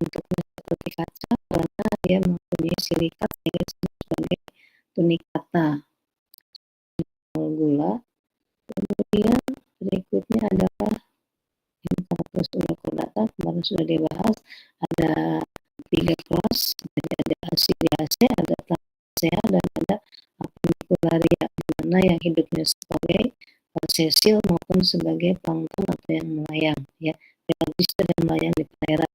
bentuknya seperti kaca karena dia mempunyai silikat sehingga disebut sebagai tunicata. Gula. Kemudian berikutnya adalah yang karakteris chordata, kemarin sudah dibahas, ada 3 kelas, jadi ada Acidiaceae, ada Thalassaceae, dan ada Apicularia, di mana yang hidupnya sebagai sesil maupun sebagai plankton atau yang melayang, ya, bisa dan melayang di perairan.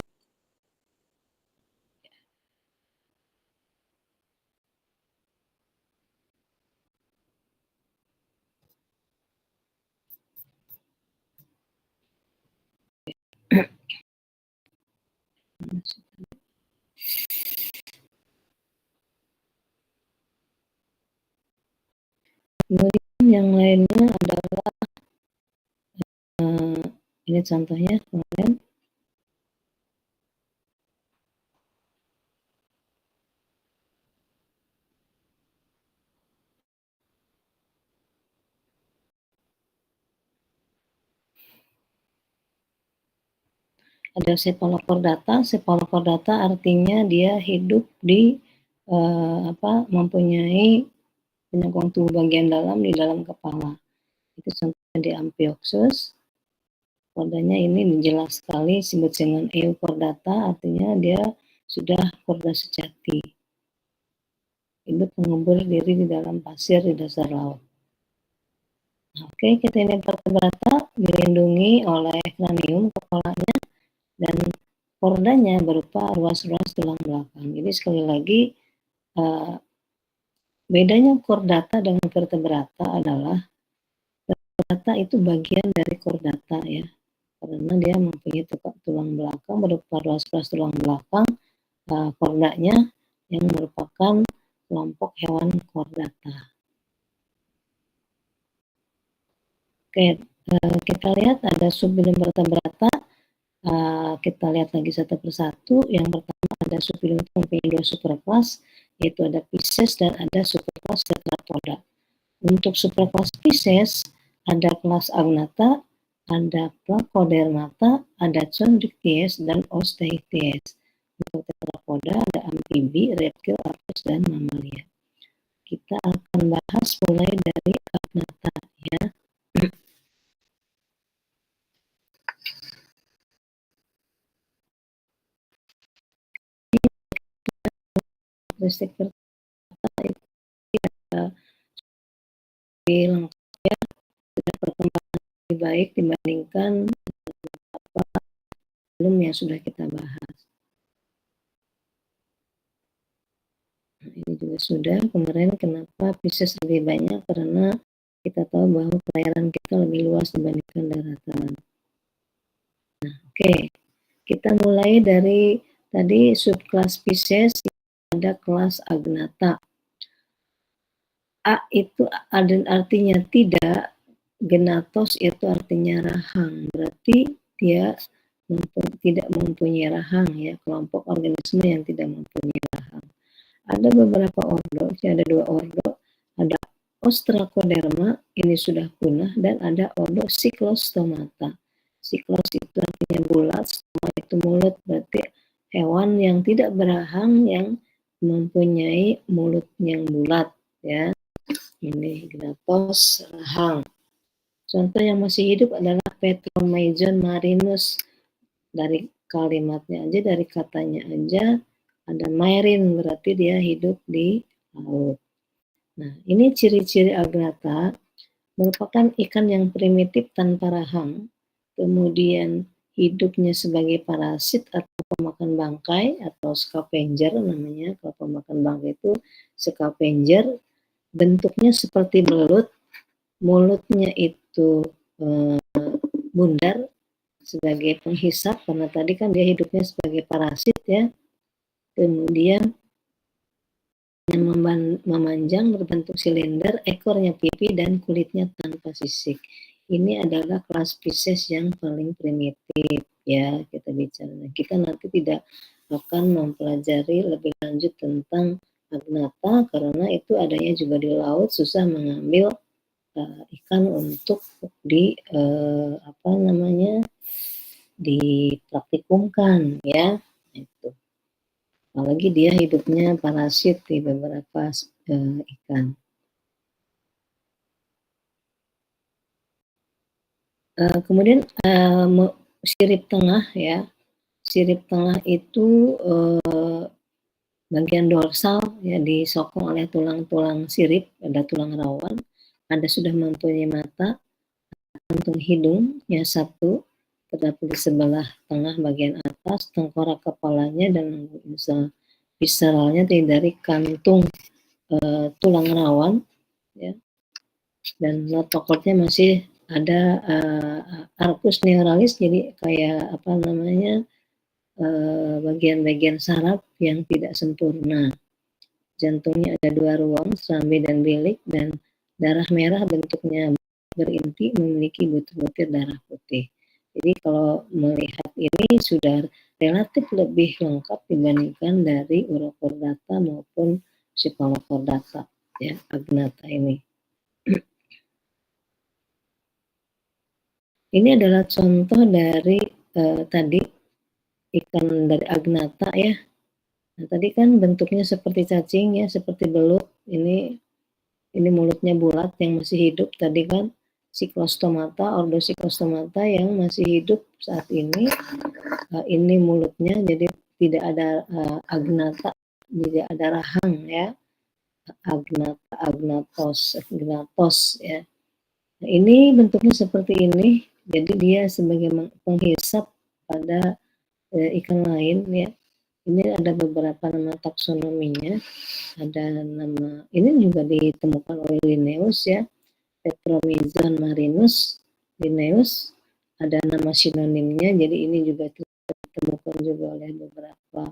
Kemudian yang lainnya adalah ini contohnya kemarin. Ada Cephalochordata. Cephalochordata artinya dia hidup di mempunyai penyokong tubuh bagian dalam di dalam kepala. Itu contohnya di Amphioxus. Kodanya ini jelas sekali disebut dengan Euchordata, artinya dia sudah chorda sejati. Hidup mengubur diri di dalam pasir di dasar laut. Oke, Chitaenia vertebrata dilindungi oleh kranium kepalanya dan chordanya berupa ruas-ruas tulang belakang. Jadi sekali lagi bedanya chordata dengan vertebrata adalah vertebrata itu bagian dari chordata, ya, karena dia mempunyai tulang belakang berupa ruas-ruas tulang belakang, chordanya yang merupakan kelompok hewan chordata. Oke, kita lihat ada subfilum vertebrata. Kita lihat lagi satu persatu. Yang pertama ada subfilum itu mempunyai 2 superkelas, yaitu ada Pisces dan ada superkelas Tetrapoda. Untuk superkelas Pisces ada kelas Agnatha, ada Placodermata, ada Chondrichthyes dan Osteichthyes. Untuk Tetrapoda ada amfibi, reptil, arthros, dan mamalia. Kita akan bahas mulai dari Agnatha, ya. Karakteristik vertebrata itu lengkapnya sudah perkembangan lebih baik dibandingkan film yang sudah kita bahas. Nah, ini juga sudah kemarin. Kenapa Pisces lebih banyak? Karena kita tahu bahwa perairan kita lebih luas dibandingkan daratan. Nah, oke. Kita mulai dari tadi subkelas Pisces, ada kelas Agnatha. A itu artinya tidak, Genatos itu artinya rahang, berarti dia tidak mempunyai rahang, ya, kelompok organisme yang tidak mempunyai rahang. Ada beberapa ordo, ada 2 ordo, ada Ostracoderma, ini sudah punah, dan ada ordo Cyclostomata. Cyclos itu artinya bulat, stoma itu mulut, berarti hewan yang tidak berahang yang mempunyai mulut yang bulat, ya. Ini Gnathos rahang. Contoh yang masih hidup adalah Petromyzon marinus. Dari kalimatnya aja, dari katanya aja, ada marine, berarti dia hidup di laut. Nah, ini ciri-ciri Agnatha. Merupakan ikan yang primitif tanpa rahang, kemudian hidupnya sebagai parasit atau pemakan bangkai atau scavenger namanya. Kalau pemakan bangkai itu scavenger, bentuknya seperti belut, mulutnya itu bundar sebagai penghisap, karena tadi kan dia hidupnya sebagai parasit, ya. Kemudian yang memanjang berbentuk silinder, ekornya pipi, dan kulitnya tanpa sisik. Ini adalah kelas Pisces yang paling primitif, ya, kita bicara. Kita nanti tidak akan mempelajari lebih lanjut tentang Agnatha karena itu adanya juga di laut, susah mengambil ikan untuk dipraktikumkan, ya. Itu. apalagi dia hidupnya parasit di beberapa ikan. Kemudian sirip tengah ya, sirip tengah itu bagian dorsal ya, disokong oleh tulang-tulang sirip, ada tulang rawan, ada sudah mempunyai mata, kantung hidungnya satu, terdapat di sebelah tengah bagian atas, tengkorak kepalanya dan visceralnya dari kantung tulang rawan ya, dan notochordnya masih ada arcus neuralis, jadi kayak apa namanya, bagian-bagian saraf yang tidak sempurna. Jantungnya ada 2 ruang, serambi dan bilik, dan darah merah bentuknya berinti memiliki butir-butir darah putih. Jadi kalau melihat ini sudah relatif lebih lengkap dibandingkan dari Urochordata maupun Cephalochordata ya, Agnatha ini. Ini adalah contoh dari tadi ikan dari Agnatha ya. Nah, tadi kan bentuknya seperti cacing ya, seperti belut. Ini mulutnya bulat yang masih hidup tadi kan. Cyclostomata, ordo Cyclostomata yang masih hidup saat ini. Ini mulutnya, jadi tidak ada Agnatha, tidak ada rahang ya. Agnatha, Agnatos ya. Nah, ini bentuknya seperti ini. Jadi dia sebagai penghisap pada ikan lain ya. Ini ada beberapa nama taksonominya. Ada nama, ini juga ditemukan oleh Linnaeus ya, Petromyzon marinus, Linnaeus. Ada nama sinonimnya, jadi ini juga ditemukan juga oleh beberapa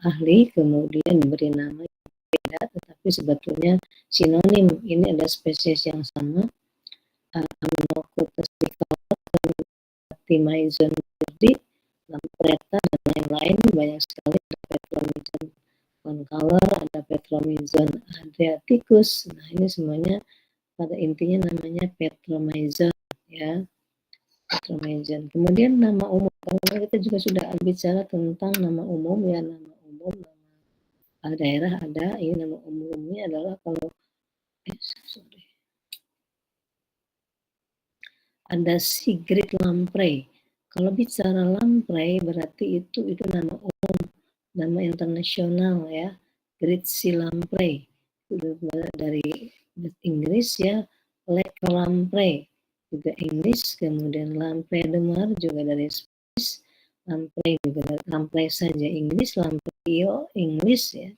ahli, kemudian diberi nama yang beda, tetapi sebetulnya sinonim. Ini ada spesies yang sama, Aminococcus Timizon verdi, Lampreta, dan lain-lain. Banyak sekali, ada Petromyzon concolor, ada Petromyzon adriaticus. Nah, ini semuanya pada intinya namanya Petromyzon ya, Petromyzon. Kemudian nama umum, karena kita juga sudah bicara tentang nama umum ya, nama umum, nama daerah ada. Ini nama umumnya adalah kalau ada Sigrid lamprey. Kalau bicara lamprey berarti itu nama umum, nama internasional ya, Gritsi lamprey. Itu dari Inggris ya, Lake lamprey juga Inggris, kemudian lamprey de mar juga dari Swiss, lamprey juga dari lamprey saja Inggris, lampreio Inggris ya.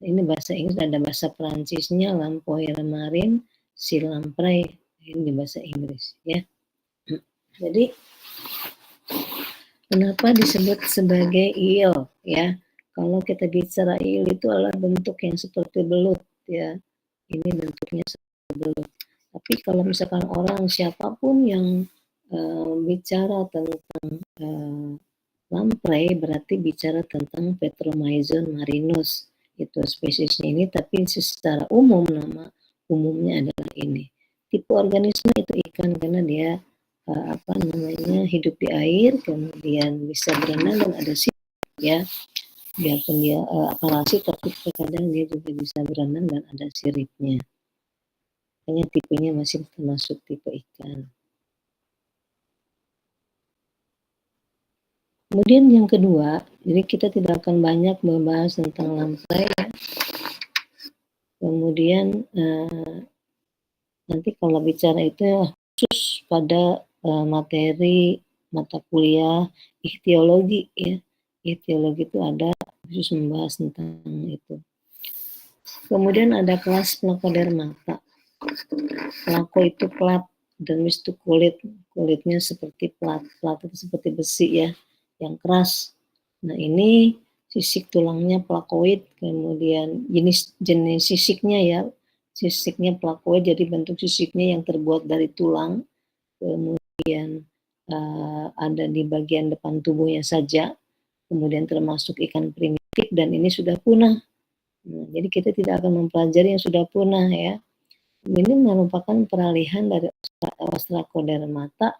Ini bahasa Inggris, ada bahasa Perancisnya, lampoir marin, si lamprey, ini di bahasa Inggris ya. Jadi kenapa disebut sebagai eel ya? Kalau kita bicara eel itu adalah bentuk yang seperti belut ya. Ini bentuknya seperti belut. Tapi kalau misalkan orang siapapun yang bicara tentang lamprey, berarti bicara tentang Petromyzon marinus. Itu spesiesnya ini, tapi secara umum nama umumnya adalah ini. Tipe organisme itu ikan karena dia apa namanya, hidup di air, kemudian bisa berenang dan ada sirip ya. Biarpun dia parasit, tapi terkadang dia juga bisa berenang dan ada siripnya. Makanya tipenya masih termasuk tipe ikan. Kemudian yang kedua, jadi kita tidak akan banyak membahas tentang lamprey ya. Kemudian nanti kalau bicara itu khusus pada materi mata kuliah ichtyologi ya. Ichtyologi itu ada khusus membahas tentang itu. Kemudian ada kelas Placodermata. Placo itu plat, dermis itu kulit, kulitnya seperti plat, plat itu seperti besi ya, yang keras. Nah, ini sisik tulangnya plakoid, kemudian jenis sisiknya ya, sisiknya plakoid, jadi bentuk sisiknya yang terbuat dari tulang, kemudian ada di bagian depan tubuhnya saja, kemudian termasuk ikan primitif, dan ini sudah punah. Nah, jadi kita tidak akan mempelajari yang sudah punah ya. Ini merupakan peralihan dari Ostracodermata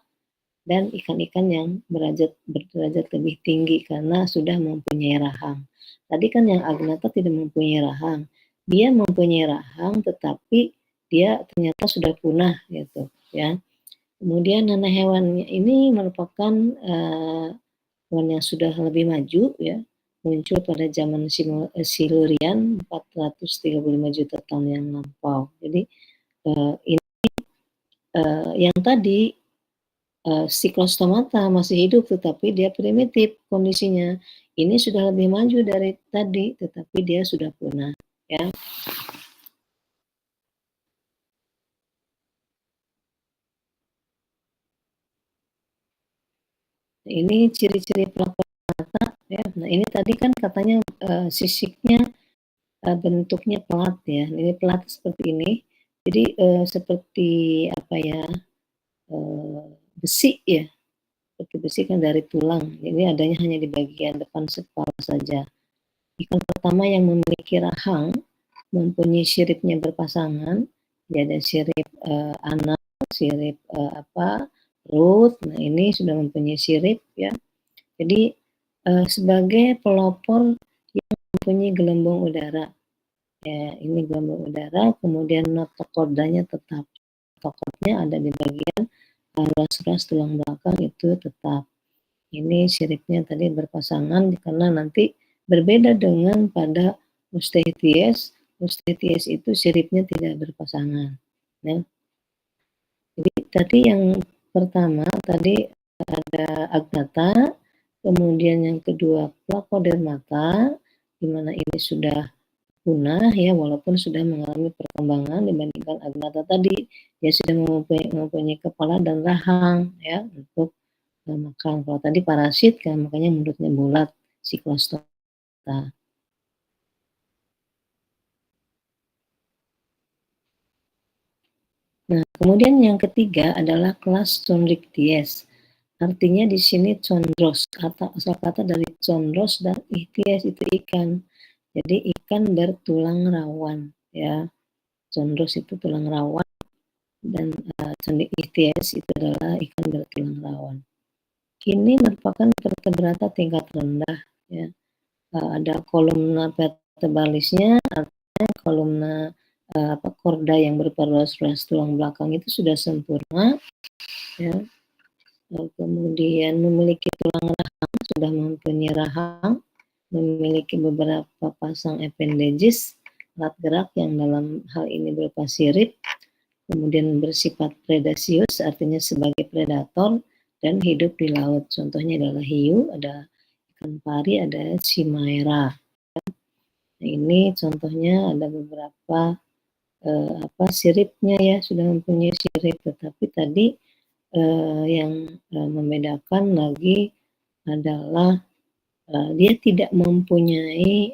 dan ikan-ikan yang berderajat lebih tinggi karena sudah mempunyai rahang. Tadi kan yang agnata tidak mempunyai rahang. Dia mempunyai rahang tetapi dia ternyata sudah punah gitu ya. Kemudian nana hewannya ini merupakan hewan yang sudah lebih maju ya, muncul pada zaman Silurian 435 juta tahun yang lampau. Jadi ini yang tadi Cyclostomata masih hidup tetapi dia primitif kondisinya. Ini sudah lebih maju dari tadi tetapi dia sudah punah ya. Ini ciri-ciri pelakon mata ya. Nah, ini tadi kan katanya sisiknya bentuknya pelat ya. Ini pelat seperti ini. Jadi seperti apa ya? Besi ya. Seperti besi kan dari tulang. Ini adanya hanya di bagian depan kepala saja. Ikan pertama yang memiliki rahang mempunyai siripnya berpasangan. Dia ada sirip anal, sirip perut. Nah, ini sudah mempunyai sirip ya. Jadi sebagai pelopor yang mempunyai gelembung udara. Ya, ini gelembung udara, kemudian notokodanya tetap. Notokodnya ada di bagian ruas-ruas tulang belakang itu tetap. Ini siripnya tadi berpasangan karena nanti berbeda dengan pada Osteoties. Osteoties itu siripnya tidak berpasangan. Ya. Jadi tadi yang pertama tadi ada agnata, kemudian yang kedua placodermata, di mana ini sudah punah ya walaupun sudah mengalami perkembangan dibandingkan agnata tadi, dia sudah mempunyai kepala dan rahang ya untuk makan. Kalau tadi parasit kan makanya mulutnya bulat, Cyclostoma. Nah, kemudian yang ketiga adalah kelas Chondrichthyes. Artinya di sini chondros, asal kata dari chondros dan ichthyes itu ikan. Jadi ikan bertulang rawan ya. Chondros itu tulang rawan dan ichthyes itu adalah ikan bertulang rawan. Ini merupakan vertebrata tingkat rendah ya. Ada kolumna vertebralisnya, artinya kolumna korda yang berupa ruas-ruas tulang belakang itu sudah sempurna ya. Kemudian memiliki tulang rahang, sudah mempunyai rahang, memiliki beberapa pasang appendages, alat gerak yang dalam hal ini berupa sirip, kemudian bersifat predasius, artinya sebagai predator, dan hidup di laut. Contohnya adalah hiu, ada ikan pari, ada chimaera. Nah, ini contohnya ada beberapa siripnya ya, sudah mempunyai sirip, tetapi tadi yang membedakan lagi adalah dia tidak mempunyai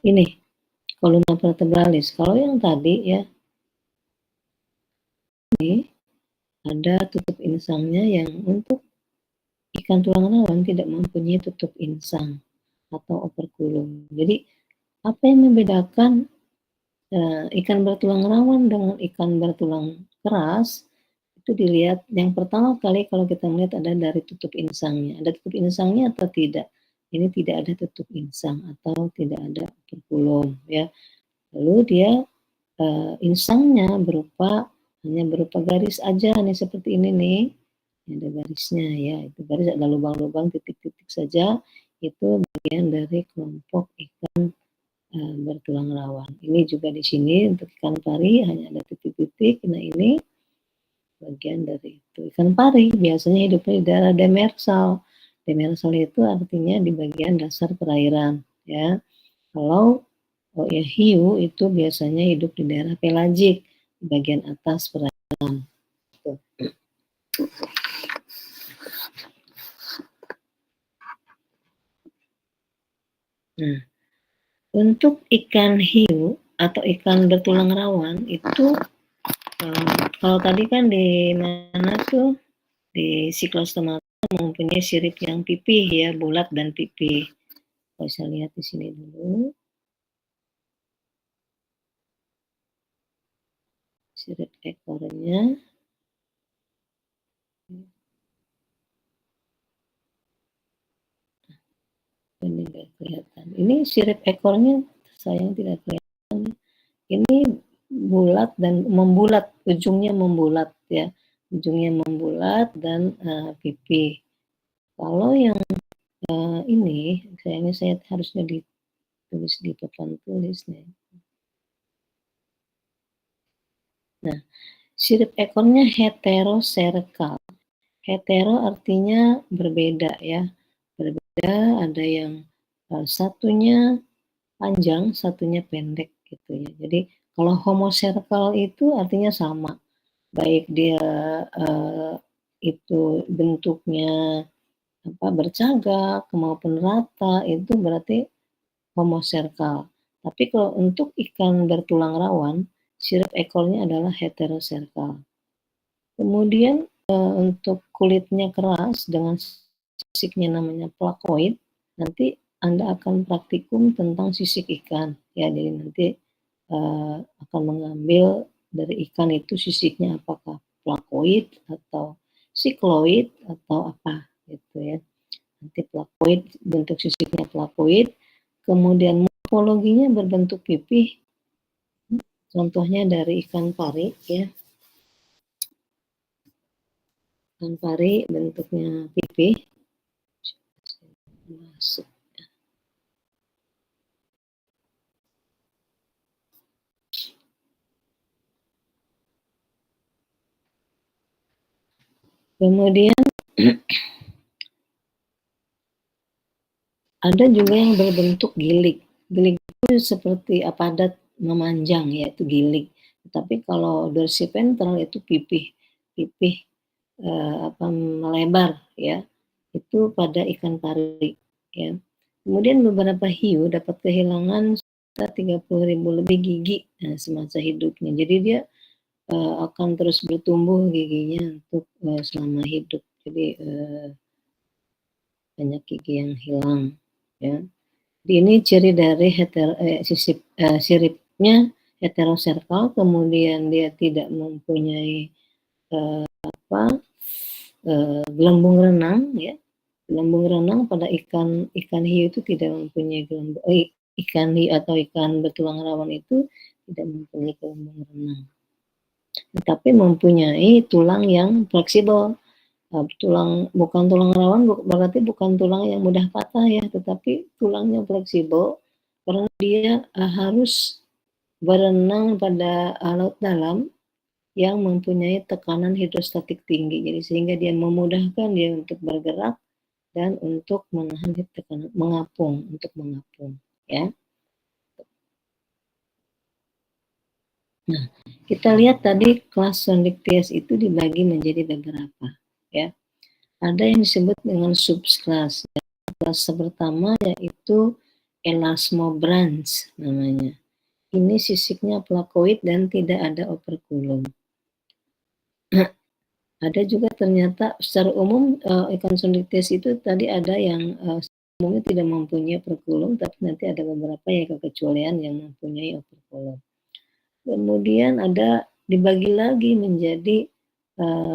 ini kolumna vertebralis. Kalau yang tadi ya ini ada tutup insangnya yang untuk ikan tulang rawan tidak mempunyai tutup insang atau operculum. Jadi apa yang membedakan ikan bertulang rawan dengan ikan bertulang keras itu dilihat yang pertama kali kalau kita melihat ada dari tutup insangnya. Ada tutup insangnya atau tidak? Ini tidak ada tutup insang atau tidak ada operculum ya. Lalu dia insangnya hanya berupa garis aja nih seperti ini nih. Ada garisnya ya, itu garis ada lubang-lubang titik-titik saja. Itu bagian dari kelompok ikan bertulang rawan. Ini juga di sini untuk ikan pari hanya ada titik-titik. Nah ini bagian dari itu. Ikan pari biasanya hidupnya di daerah demersal. Demersal itu artinya di bagian dasar perairan. Ya, kalau ya, hiu itu biasanya hidup di daerah pelagik, di bagian atas perairan. Tuh. Nah, untuk ikan hiu atau ikan bertulang rawan itu kalau tadi kan di mana tuh di Cyclostomata mempunyai sirip yang pipih ya, bulat dan pipih. Kalau saya lihat di sini dulu. Sirip ekornya. ini nggak kelihatan. Ini sirip ekornya sayang tidak kelihatan. Ini bulat dan membulat, ujungnya membulat ya, ujungnya membulat dan pipih. Kalau yang ini sayangnya saya harusnya ditulis di papan tulisnya. Nah, sirip ekornya heteroserkal. Hetero artinya berbeda ya, berbeda, ada yang satunya panjang, satunya pendek gitu ya. Jadi kalau homoserkal itu artinya sama, baik dia itu bentuknya bercagak maupun rata, itu berarti homoserkal. Tapi kalau untuk ikan bertulang rawan, sirip ekornya adalah heteroserkal. Kemudian untuk kulitnya keras dengan sisiknya namanya plakoid, nanti Anda akan praktikum tentang sisik ikan ya. Jadi nanti akan mengambil dari ikan itu sisiknya apakah plakoid atau sikloid atau apa gitu ya. Nanti plakoid, bentuk sisiknya plakoid, kemudian morfologinya berbentuk pipih, contohnya dari ikan pari ya. Ikan pari bentuknya pipih. Masuk. Kemudian ada juga yang berbentuk gilig. Gilig itu seperti padat memanjang ya, itu gilig. Tapi kalau dorsiventral itu pipih, pipih melebar ya. Itu pada ikan pari ya. Kemudian beberapa hiu dapat kehilangan 30.000 lebih gigi semasa hidupnya. Jadi dia akan terus bertumbuh giginya untuk selama hidup. Jadi banyak gigi yang hilang ya. Ini ciri dari siripnya heteroserkal, kemudian dia tidak mempunyai gelembung renang ya. Gelembung renang pada ikan hiu itu tidak mempunyai gelembung, ikan hiu atau ikan bertulang rawan itu tidak mempunyai gelembung renang, tetapi mempunyai tulang yang fleksibel. Bukan tulang rawan berarti bukan tulang yang mudah patah ya, tetapi tulangnya fleksibel karena dia harus berenang pada laut dalam yang mempunyai tekanan hidrostatik tinggi. Jadi sehingga dia memudahkan dia untuk bergerak dan untuk menahan tekanan, untuk mengapung ya. Nah, kita lihat tadi kelas Sondictyes itu dibagi menjadi beberapa ya. Ada yang disebut dengan subclass. Kelas pertama yaitu Elasmobrans namanya. Ini sisiknya plakoid dan tidak ada operculum. Ada juga ternyata secara umum ikan Sondictyes itu tadi ada yang umumnya tidak mempunyai operculum, tapi nanti ada beberapa yang kekecualian yang mempunyai operculum. Kemudian ada dibagi lagi menjadi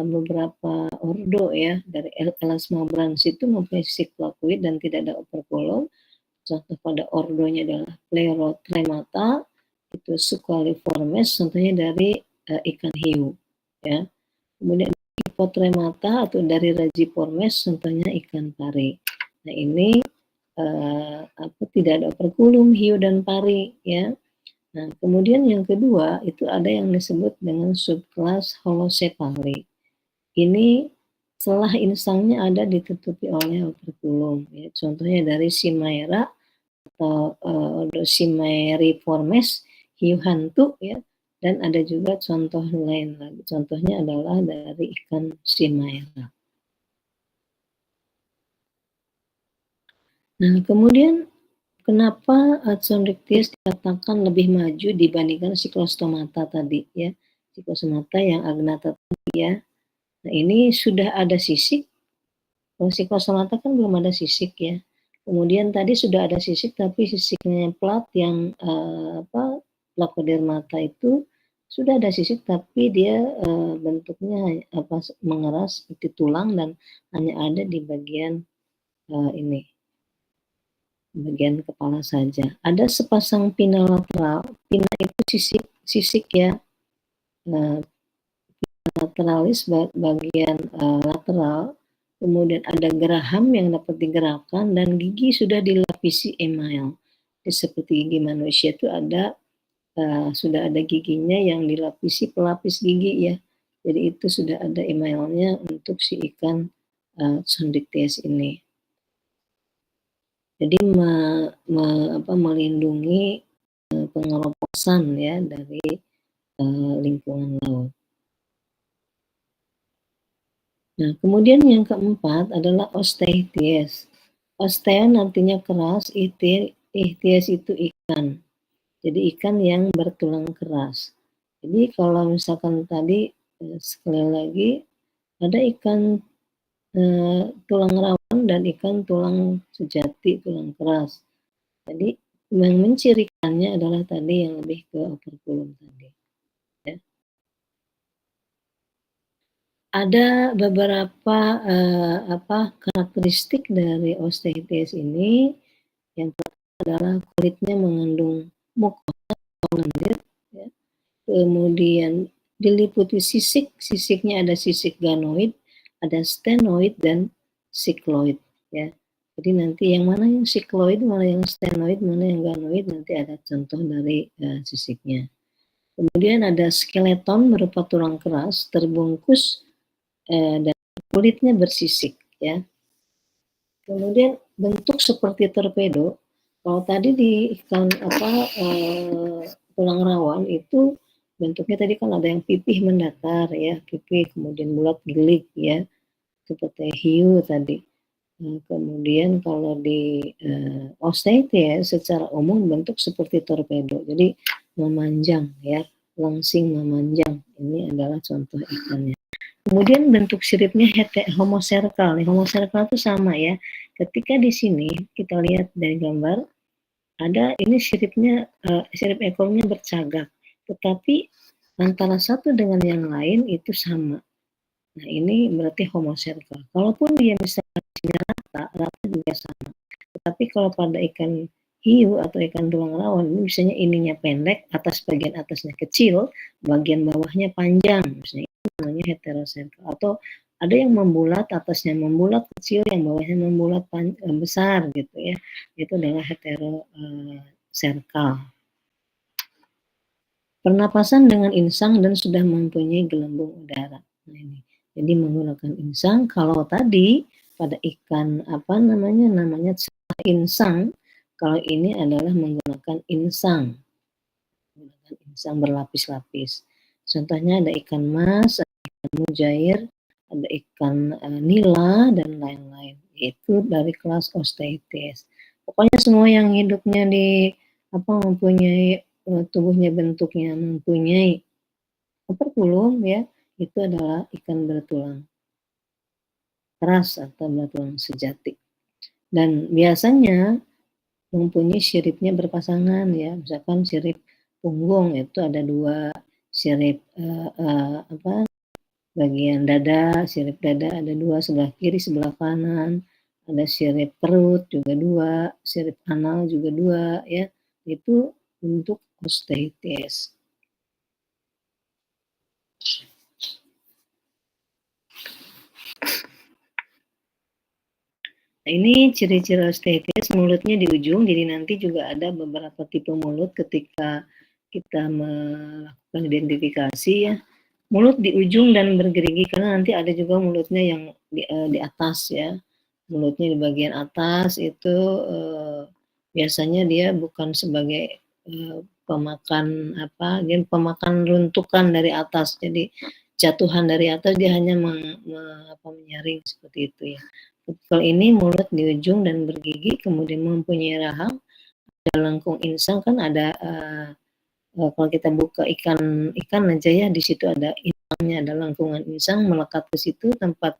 beberapa ordo ya. Dari Elasmobrans itu mempunyai sisik plakoid dan tidak ada operculum. Contoh pada ordonya adalah Plerotremata, itu Suqualiformes, contohnya dari ikan hiu ya. Kemudian Hipotremata atau dari Rajiformes, contohnya ikan pari. Nah ini tidak ada operculum hiu dan pari ya. Nah, kemudian yang kedua itu ada yang disebut dengan subkelas Holocephali. Ini celah insangnya ada ditutupi oleh operculum. Ya. Contohnya dari Chimaera atau Chimaeriformes, hiu hantu ya. Dan ada juga contoh lain lagi. Contohnya adalah dari ikan Chimaera. Nah, kemudian kenapa Sondictyes dikatakan lebih maju dibandingkan Cyclostomata tadi ya? Cyclostomata yang agnata tadi ya. Nah, ini sudah ada sisik. Kalau Cyclostomata kan belum ada sisik ya. Kemudian tadi sudah ada sisik tapi sisiknya plat yang Placodermata itu sudah ada sisik tapi dia bentuknya mengeras seperti tulang dan hanya ada di bagian ini bagian kepala saja. Ada sepasang pinna lateral, pinna itu sisik ya, lateralis bagian lateral, kemudian ada geraham yang dapat digerakkan dan gigi sudah dilapisi email. Jadi seperti gigi manusia itu ada sudah ada giginya yang dilapisi pelapis gigi ya. Jadi itu sudah ada emailnya untuk si ikan Chondrichthyes ini. Jadi melindungi pengeroposan ya dari lingkungan laut. Nah, kemudian yang keempat adalah Osteichthyes. Osteon artinya keras, ichthyes itu ikan. Jadi ikan yang bertulang keras. Jadi kalau misalkan tadi sekali lagi ada ikan tulang rawan dan ikan tulang sejati, tulang keras. Jadi yang mencirikannya adalah tadi yang lebih ke operculum tadi. Ya. Ada beberapa karakteristik dari Osteichthyes ini. Yang pertama adalah kulitnya mengandung mukosa lendir, ya. Kemudian diliputi sisik, sisiknya ada sisik ganoid, ada stenoid dan sikloid, ya. Jadi nanti yang mana yang sikloid, mana yang stenoid, mana yang ganoid, nanti ada contoh dari sisiknya. Kemudian ada skeleton berupa tulang keras terbungkus dan kulitnya bersisik, ya. Kemudian bentuk seperti torpedo. Kalau tadi di ikan tulang rawan itu bentuknya tadi kan ada yang pipih mendatar ya, pipih kemudian bulat gilik ya, seperti hiu tadi. Kemudian kalau di Osteichthyes secara umum bentuk seperti torpedo, jadi memanjang ya, langsing memanjang. Ini adalah contoh ikannya. Kemudian bentuk siripnya homoserkal. Homoserkal itu sama ya. Ketika di sini kita lihat dari gambar, ada ini siripnya, sirip ekornya bercagak. Tetapi antara satu dengan yang lain itu sama. Nah ini berarti homoserkal. Kalaupun dia misalnya rata juga sama. Tetapi kalau pada ikan hiu atau ikan tulang rawan ini misalnya ininya pendek, bagian atasnya kecil, bagian bawahnya panjang, misalnya itu namanya heteroserkal. Atau ada yang membulat, atasnya membulat kecil, yang bawahnya membulat besar gitu ya. Itu adalah heteroserkal. Pernapasan dengan insang dan sudah mempunyai gelembung udara. Nah, ini. Jadi menggunakan insang. Kalau tadi pada ikan namanya insang. Kalau ini adalah menggunakan insang. Menggunakan insang berlapis-lapis. Contohnya ada ikan mas, ada ikan mujair, ada ikan nila dan lain-lain. Itu dari kelas Osteichthyes. Pokoknya semua yang hidupnya di mempunyai tubuhnya bentuknya mempunyai operculum ya, itu adalah ikan bertulang keras atau bertulang sejati. Dan biasanya mempunyai siripnya berpasangan ya, misalkan sirip punggung itu ada dua, sirip bagian dada, sirip dada ada dua, sebelah kiri sebelah kanan, ada sirip perut juga dua, sirip anal juga dua ya, itu untuk Osteichthyes. Nah, ini ciri-ciri Osteichthyes, mulutnya di ujung, jadi nanti juga ada beberapa tipe mulut ketika kita melakukan identifikasi ya. Mulut di ujung dan bergerigi, karena nanti ada juga mulutnya yang di atas ya. Mulutnya di bagian atas itu biasanya dia bukan sebagai pemakan dia pemakan runtukan dari atas. Jadi jatuhan dari atas dia hanya menyaring seperti itu ya. Kalau ini mulut di ujung dan bergigi, kemudian mempunyai rahang, ada lengkung insang kan ada kalau kita buka ikan aja ya, di situ ada insangnya, ada lengkungan insang melekat ke situ tempat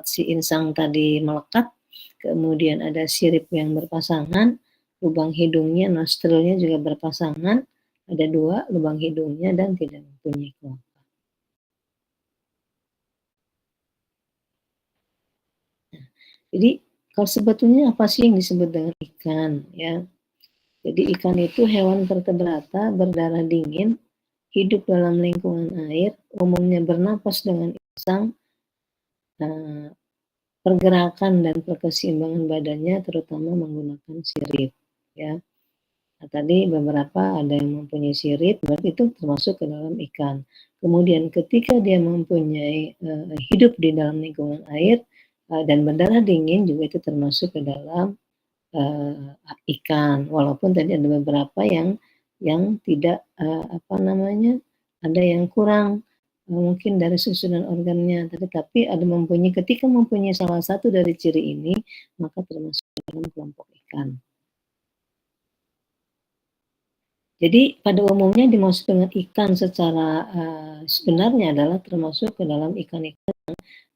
si insang tadi melekat. Kemudian ada sirip yang berpasangan, lubang hidungnya, nostrilnya juga berpasangan, ada dua lubang hidungnya dan tidak mempunyai kelopak. Jadi Kalau sebetulnya apa sih yang disebut dengan ikan ya? Jadi ikan itu hewan vertebrata berdarah dingin, hidup dalam lingkungan air, umumnya bernapas dengan insang, pergerakan dan keseimbangan badannya terutama menggunakan sirip ya. Nah, tadi beberapa ada yang mempunyai sirip, berarti itu termasuk ke dalam ikan. Kemudian ketika dia mempunyai hidup di dalam lingkungan air dan berdarah dingin juga itu termasuk ke dalam ikan. Walaupun tadi ada beberapa yang tidak apa namanya, ada yang kurang mungkin dari susunan organnya, tapi ada mempunyai ketika mempunyai salah satu dari ciri ini maka termasuk dalam kelompok ikan. Jadi pada umumnya dimaksud dengan ikan secara sebenarnya adalah termasuk ke dalam ikan-ikan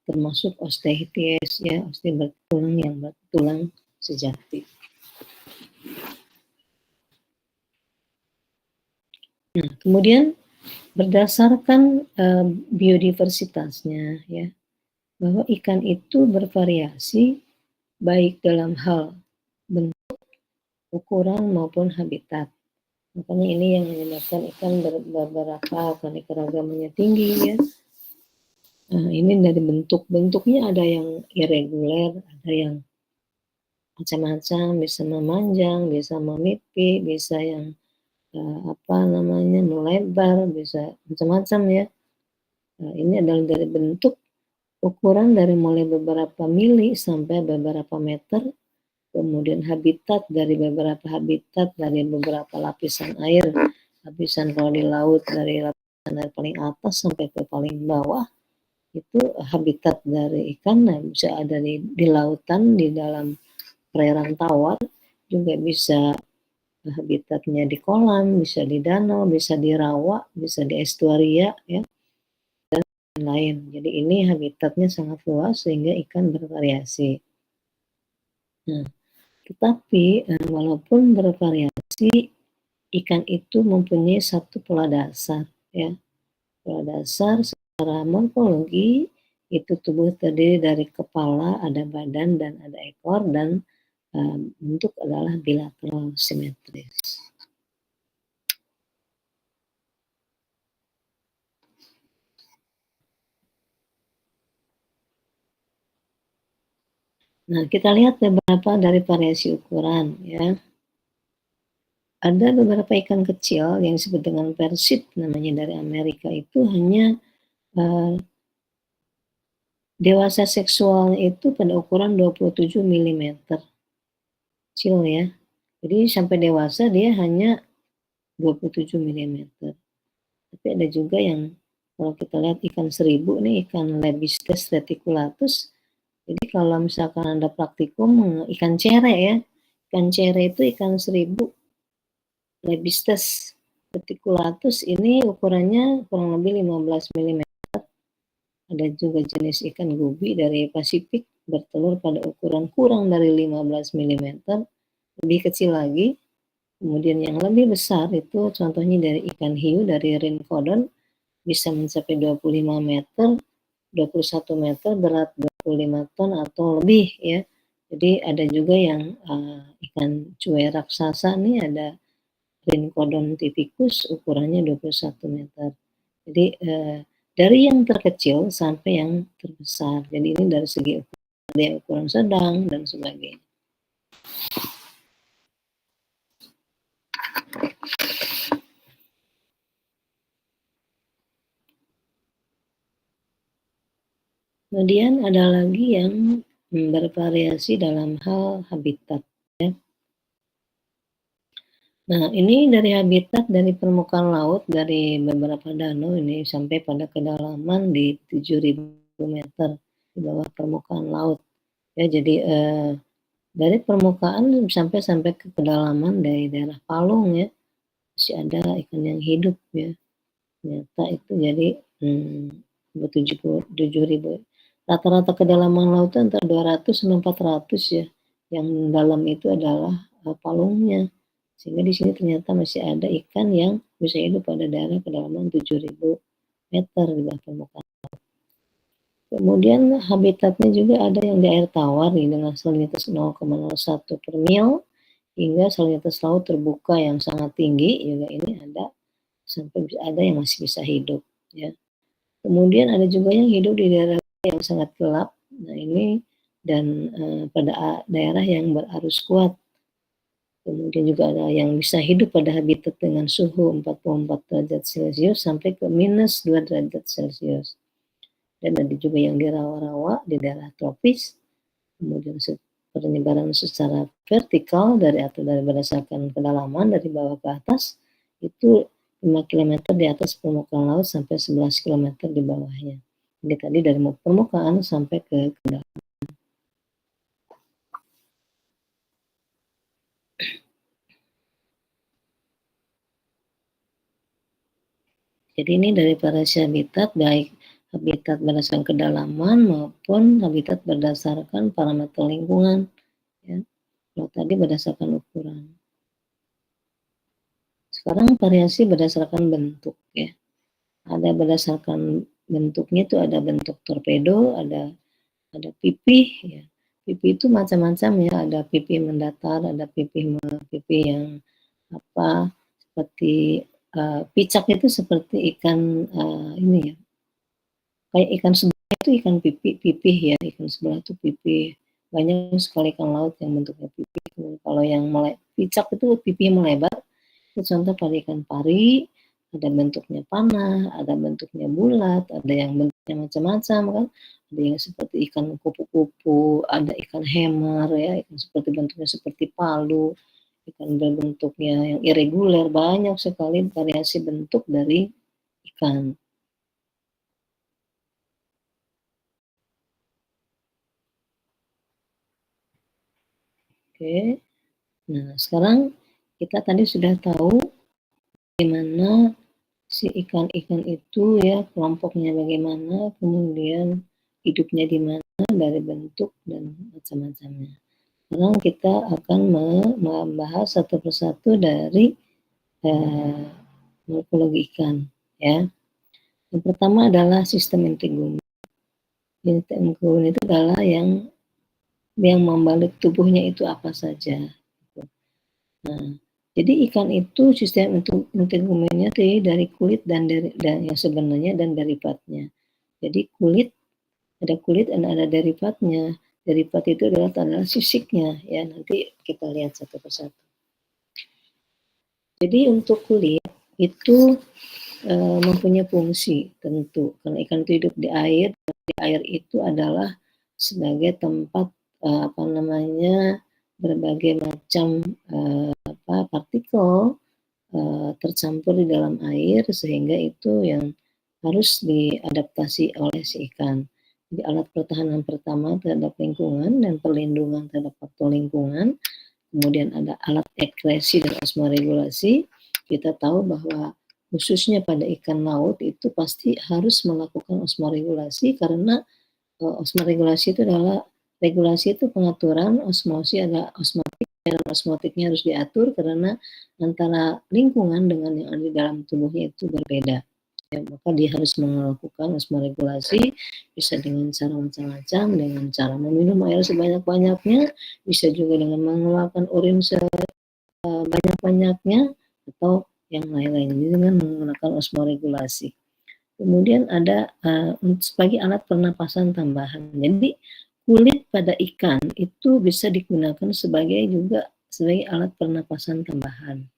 termasuk Osteichthyes ya, ostei bertulang yang bertulang sejati. Nah, kemudian berdasarkan biodiversitasnya ya, bahwa ikan itu bervariasi baik dalam hal bentuk, ukuran maupun habitat. Makanya ini yang menyebabkan ikan beberapa keanekaragamannya tinggi ya. Nah, ini dari bentuknya ada yang irregular, ada yang macam-macam, bisa memanjang, bisa memipik, bisa yang apa namanya melebar, bisa macam-macam ya. Nah, ini adalah dari bentuk, ukuran dari mulai beberapa mili sampai beberapa meter, kemudian habitat dari beberapa habitat dari beberapa lapisan air, lapisan kalau di laut dari lapisan air paling atas sampai ke paling bawah, itu habitat dari ikan. Nah, bisa ada di lautan, di dalam perairan tawar, juga bisa habitatnya di kolam, bisa di danau, bisa di rawa, bisa di estuaria ya, dan lain. Jadi ini habitatnya sangat luas sehingga ikan bervariasi. Nah, tetapi walaupun bervariasi, ikan itu mempunyai satu pola dasar ya. Pola dasar secara morfologi itu tubuh terdiri dari kepala, ada badan dan ada ekor, dan bentuk adalah bilateral simetris. Nah, kita lihat beberapa dari variasi ukuran ya. Ada beberapa ikan kecil yang disebut dengan persit namanya dari Amerika itu hanya dewasa seksualnya itu pada ukuran 27 mm. Kecil ya. Jadi sampai dewasa dia hanya 27 mm. Tapi ada juga yang kalau kita lihat ikan seribu nih, ikan Lebistes reticulatus. Jadi kalau misalkan Anda praktikum ikan cere ya. Ikan cere itu ikan seribu Lebistes reticulatus ini ukurannya kurang lebih 15 mm. Ada juga jenis ikan gubi dari Pasifik bertelur pada ukuran kurang dari 15 mm, lebih kecil lagi. Kemudian yang lebih besar itu contohnya dari ikan hiu dari Rhincodon bisa mencapai 25 meter, 21 meter, berat 25 ton atau lebih ya. Jadi ada juga yang ikan cuai raksasa nih, ada Rhincodon typicus ukurannya 21 meter. Jadi dari yang terkecil sampai yang terbesar. Jadi ini dari segi ada yang ukuran sedang dan sebagainya. Kemudian ada lagi yang bervariasi dalam hal habitat ya. Nah, ini dari habitat dari permukaan laut dari beberapa danau ini sampai pada kedalaman di 7.000 meter di bawah permukaan laut. Ya, jadi dari permukaan sampai ke kedalaman dari daerah Palung ya, masih ada ikan yang hidup ya. Ternyata itu jadi 7.000. Rata-rata kedalaman laut itu antara 200 sampai 400 ya. Yang dalam itu adalah palungnya. Sehingga di sini ternyata masih ada ikan yang bisa hidup pada daerah kedalaman 7.000 meter di bawah permukaan. Kemudian habitatnya juga ada yang di air tawar nih dengan salinitas 0,01 per mil hingga salinitas laut terbuka yang sangat tinggi juga ini ada sampai ada yang masih bisa hidup ya. Kemudian ada juga yang hidup di daerah yang sangat gelap. Nah ini dan pada daerah yang berarus kuat. Kemudian juga ada yang bisa hidup pada habitat dengan suhu 44 derajat Celcius sampai ke minus 2 derajat Celcius. Dan ada juga yang di rawa-rawa di daerah tropis. Kemudian penyebaran secara vertikal dari berdasarkan kedalaman dari bawah ke atas itu 5 km di atas permukaan laut sampai 11 km di bawahnya. Jadi tadi dari permukaan sampai ke kedalaman. Jadi ini dari variasi habitat, baik habitat berdasarkan kedalaman maupun habitat berdasarkan parameter lingkungan. Ya. Kalau tadi berdasarkan ukuran. Sekarang variasi berdasarkan bentuk ya. Ada berdasarkan bentuknya itu ada bentuk torpedo, ada pipih ya. Pipih itu macam-macam ya, ada pipih mendatar, ada pipih yang apa seperti picak itu seperti ikan ini ya. Kayak ikan sebelah itu ikan pipih ya, ikan sebelah itu pipih. Banyak sekali ikan laut yang bentuknya pipih. Kalau yang picak itu pipih melebar. Itu contoh pada ikan pari, ada bentuknya panah, ada bentuknya bulat, ada yang bentuknya macam-macam kan. Ada yang seperti ikan kupu-kupu, ada ikan hammer ya, ikan seperti bentuknya seperti palu, ikan berbentuknya yang irregular, banyak sekali variasi bentuk dari ikan. Oke. Nah, sekarang kita tadi sudah tahu bagaimana si ikan-ikan itu ya kelompoknya bagaimana, kemudian hidupnya di mana dari bentuk dan macam-macamnya. Sekarang kita akan membahas satu persatu dari morfologi ikan ya. Yang pertama adalah sistem inti gumi. Inti gumi itu adalah yang membalik tubuhnya itu apa saja. Nah, jadi ikan itu sistem integumennya dari kulit dan yang sebenarnya dan derivatnya. Jadi ada kulit dan ada derivatnya. Derivat itu adalah sisiknya ya. Nanti kita lihat satu persatu. Jadi untuk kulit itu mempunyai fungsi tentu karena ikan itu hidup di air. Di air itu adalah sebagai tempat berbagai macam partikel tercampur di dalam air sehingga itu yang harus diadaptasi oleh si ikan. Jadi alat pertahanan pertama terhadap lingkungan dan perlindungan terhadap faktor lingkungan. Kemudian ada alat ekresi dan osmoregulasi. Kita tahu bahwa khususnya pada ikan laut itu pasti harus melakukan osmoregulasi karena osmoregulasi itu adalah regulasi itu pengaturan, osmosi adalah osmotik, dan osmotiknya harus diatur karena antara lingkungan dengan yang ada di dalam tubuhnya itu berbeda. Ya, maka dia harus melakukan osmoregulasi, bisa dengan cara macam-macam, dengan cara meminum air sebanyak-banyaknya, bisa juga dengan mengeluarkan urin sebanyak-banyaknya, atau yang lain-lain dengan menggunakan osmoregulasi. Kemudian ada sebagai alat pernapasan tambahan. Jadi kulit pada ikan itu bisa digunakan sebagai alat pernapasan tambahan.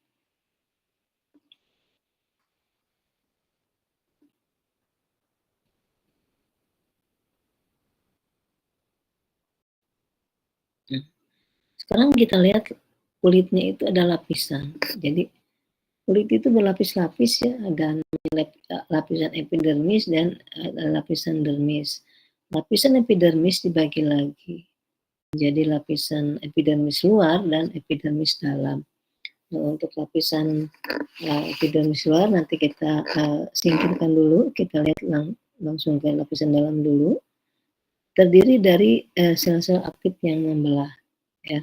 Sekarang kita lihat kulitnya itu ada lapisan. Jadi kulit itu berlapis-lapis ya, ada lapisan epidermis dan lapisan dermis. Lapisan epidermis dibagi lagi menjadi lapisan epidermis luar dan epidermis dalam. Nah, untuk lapisan epidermis luar nanti kita singkirkan dulu, kita lihat langsung ke lapisan dalam dulu. Terdiri dari sel-sel aktif yang membelah. Ya.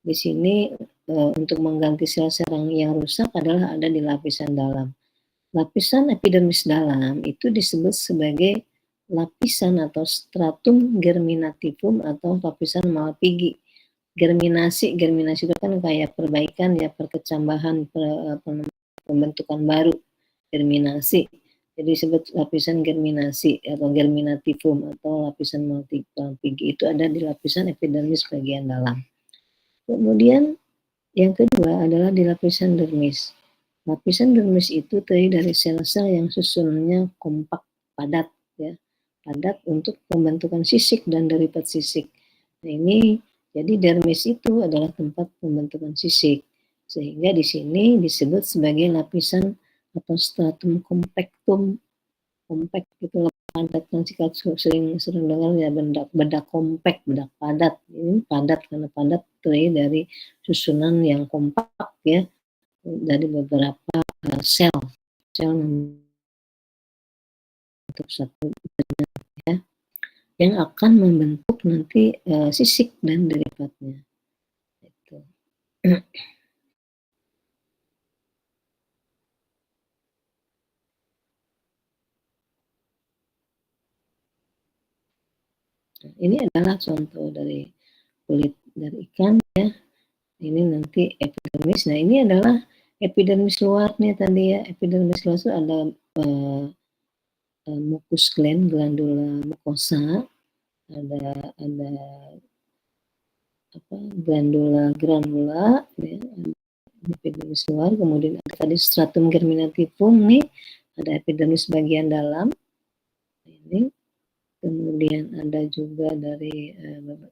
Di sini untuk mengganti sel-sel yang rusak adalah ada di lapisan dalam. Lapisan epidermis dalam itu disebut sebagai lapisan atau stratum germinativum atau lapisan Malpighi. Germinasi itu kan kayak perbaikan ya, perkecambahan, pembentukan baru, germinasi. Jadi disebut lapisan germinasi atau germinativum atau lapisan Malpighi itu ada di lapisan epidermis bagian dalam. Kemudian yang kedua adalah di lapisan dermis. Lapisan dermis itu terdiri dari sel-sel yang susunannya kompak, padat, ya, padat untuk pembentukan sisik dan derivat sisik. Nah ini, jadi dermis itu adalah tempat pembentukan sisik, sehingga di sini disebut sebagai lapisan atau stratum compactum. Kompak itu padat, kan sering dengar ya, bedak kompak, bedak padat. Ini padat karena padat terdiri dari susunan yang kompak ya, dari beberapa sel untuk satu ya, yang akan membentuk nanti sisik dan derivatnya. Itu. Ini adalah contoh dari kulit dari ikan ya. Ini nanti epidermis. Nah ini adalah epidermis luar nih tadi ya. Epidermis luar itu ada mucus gland, glandula mucosa, ada glandula granula ya, epidermis luar. Kemudian ada tadi stratum germinativum nih, ada epidermis bagian dalam ini. Kemudian ada juga dari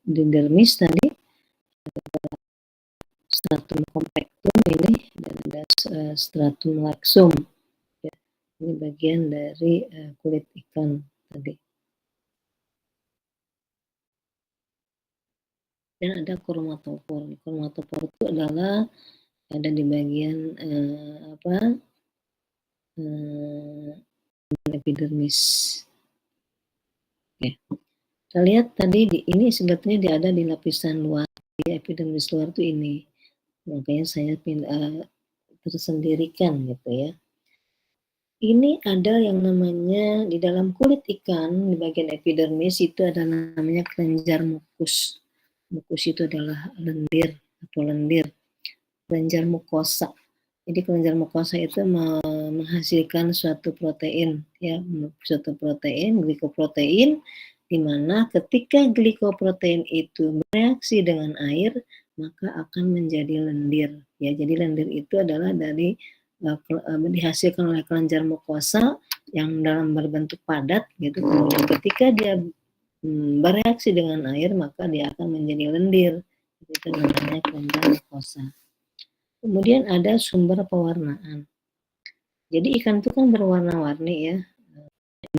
dermis tadi, stratum compactum ini, dan ada stratum laxum ya. Ini bagian dari kulit ikan tadi. Dan ada chromatopor. Chromatopor itu adalah ada di bagian epidermis. Oke. Kita lihat tadi ini sebetulnya dia ada di lapisan luar, di epidermis luar itu ini. Makanya saya tersendirikan gitu ya. Ini ada yang namanya di dalam kulit ikan, di bagian epidermis itu ada namanya kelenjar mukus. Mukus itu adalah lendir atau lendir, kelenjar mukosa. Jadi kelenjar mukosa itu menghasilkan suatu protein, ya, suatu protein, glikoprotein, di mana ketika glikoprotein itu bereaksi dengan air, maka akan menjadi lendir. Ya, jadi lendir itu adalah dari dihasilkan oleh kelenjar mukosa yang dalam berbentuk padat, gitu. Kemudian ketika dia bereaksi dengan air, maka dia akan menjadi lendir. Itu namanya kelenjar mukosa. Kemudian ada sumber pewarnaan. Jadi ikan itu kan berwarna-warni ya.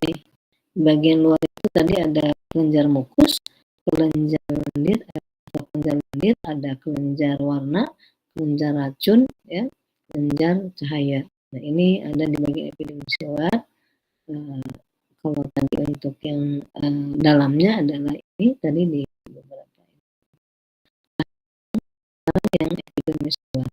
Ini bagian luar itu tadi ada kelenjar mukus, kelenjar lendir, ada kelenjar warna, kelenjar racun, ya, kelenjar cahaya. Nah ini ada di bagian epidermis luar. Kalau tadi untuk yang dalamnya adalah ini tadi di beberapa yang epidermis luar.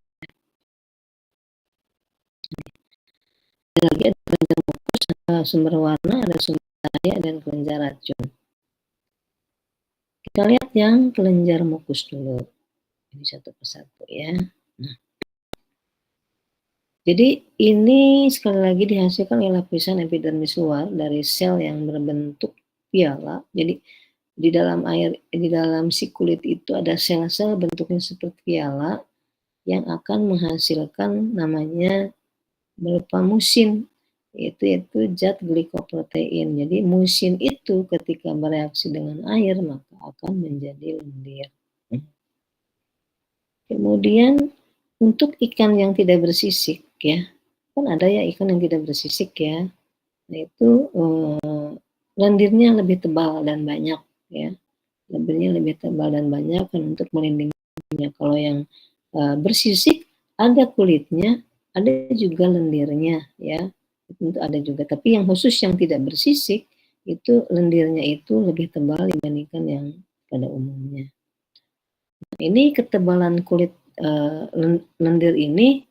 Ada lagi ada kelenjar mukus, sumber warna, ada sumber cahaya, dan kelenjar racun. Kita lihat yang kelenjar mukus dulu. Ini satu persatu ya. Nah, jadi ini sekali lagi dihasilkan oleh lapisan epidermis luar dari sel yang berbentuk piala. Jadi di dalam air, di dalam si kulit itu ada sel-sel bentuknya seperti piala yang akan menghasilkan namanya berupa musin, yaitu zat glikoprotein. Jadi musin itu ketika bereaksi dengan air maka akan menjadi lendir. Kemudian untuk ikan yang tidak bersisik ya, kan ada ya ikan yang tidak bersisik ya, nah itu lendirnya lebih tebal dan banyak ya, lendirnya lebih tebal dan banyak kan untuk melindunginya. Kalau yang bersisik ada kulitnya, ada juga lendirnya ya, tentu ada juga. Tapi yang khusus yang tidak bersisik itu lendirnya itu lebih tebal dibandingkan yang pada umumnya. Nah, ini ketebalan kulit lendir ini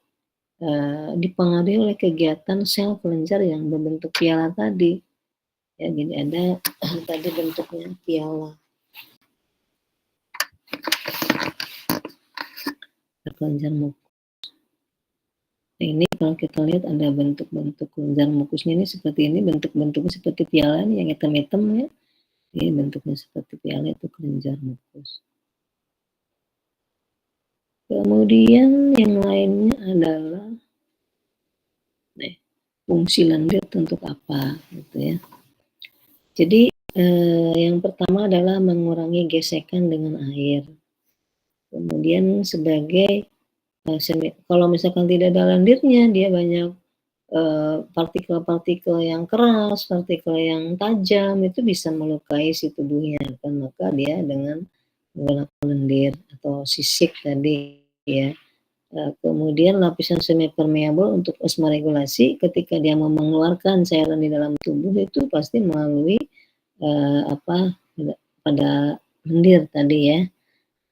dipengaruhi oleh kegiatan sel kelenjar yang berbentuk piala tadi. Ya, jadi ada tadi bentuknya piala. Kelenjar mukus. Nah, ini kalau kita lihat ada bentuk-bentuk kelenjar mukusnya ini seperti ini, bentuk-bentuknya seperti piala nih yang hitam-hitam ya. Ini bentuknya seperti piala, itu kelenjar mukus. Kemudian yang lainnya adalah fungsi lendir untuk apa gitu ya. Jadi yang pertama adalah mengurangi gesekan dengan air. Kemudian sebagai kalau misalkan tidak ada lendirnya, dia banyak partikel-partikel yang keras, partikel yang tajam, itu bisa melukai si tubuhnya. Maka dia dengan menggunakan lendir atau sisik tadi ya. Kemudian lapisan semi permeable untuk osmoregulasi, ketika dia mau mengeluarkan cairan di dalam tubuh itu pasti melalui pada lendir tadi ya.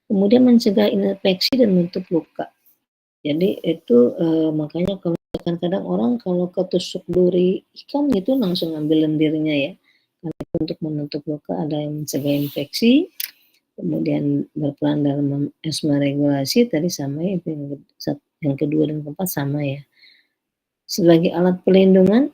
Kemudian mencegah infeksi dan menutup luka. Jadi itu makanya kalau kadang-kadang orang kalau ketusuk duri ikan itu langsung ambil lendirnya ya. Karena itu untuk menutup luka, ada yang mencegah infeksi, kemudian berperan dalam osmoregulasi tadi sama ya, yang kedua dan keempat sama ya. Sebagai alat pelindungan,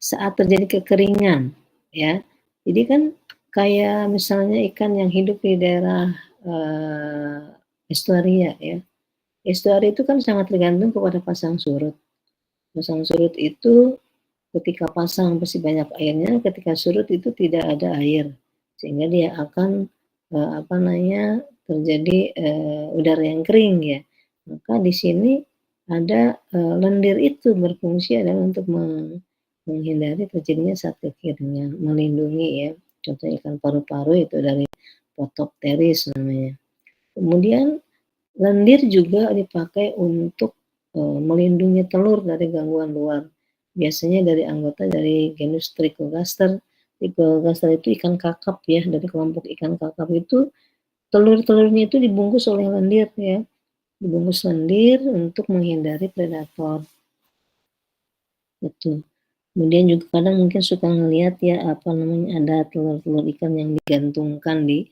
saat terjadi kekeringan ya. Jadi kan kayak misalnya ikan yang hidup di daerah estuaria ya. Estuari itu kan sangat tergantung kepada pasang surut. Pasang surut itu ketika pasang pasti banyak airnya, ketika surut itu tidak ada air, sehingga dia akan terjadi udara yang kering ya. Maka di sini ada lendir itu berfungsi adalah untuk menghindari terjadinya saat kekeringan, melindungi ya. Contohnya ikan paru-paru itu dari Photopteris namanya. Kemudian lendir juga dipakai untuk melindungi telur dari gangguan luar. Biasanya dari anggota dari genus Trichogaster. Trichogaster itu ikan kakap ya, dari kelompok ikan kakap itu telur-telurnya itu dibungkus oleh lendir ya. Dibungkus lendir untuk menghindari predator. Itu. Kemudian juga kadang mungkin suka ngelihat ya ada telur-telur ikan yang digantungkan di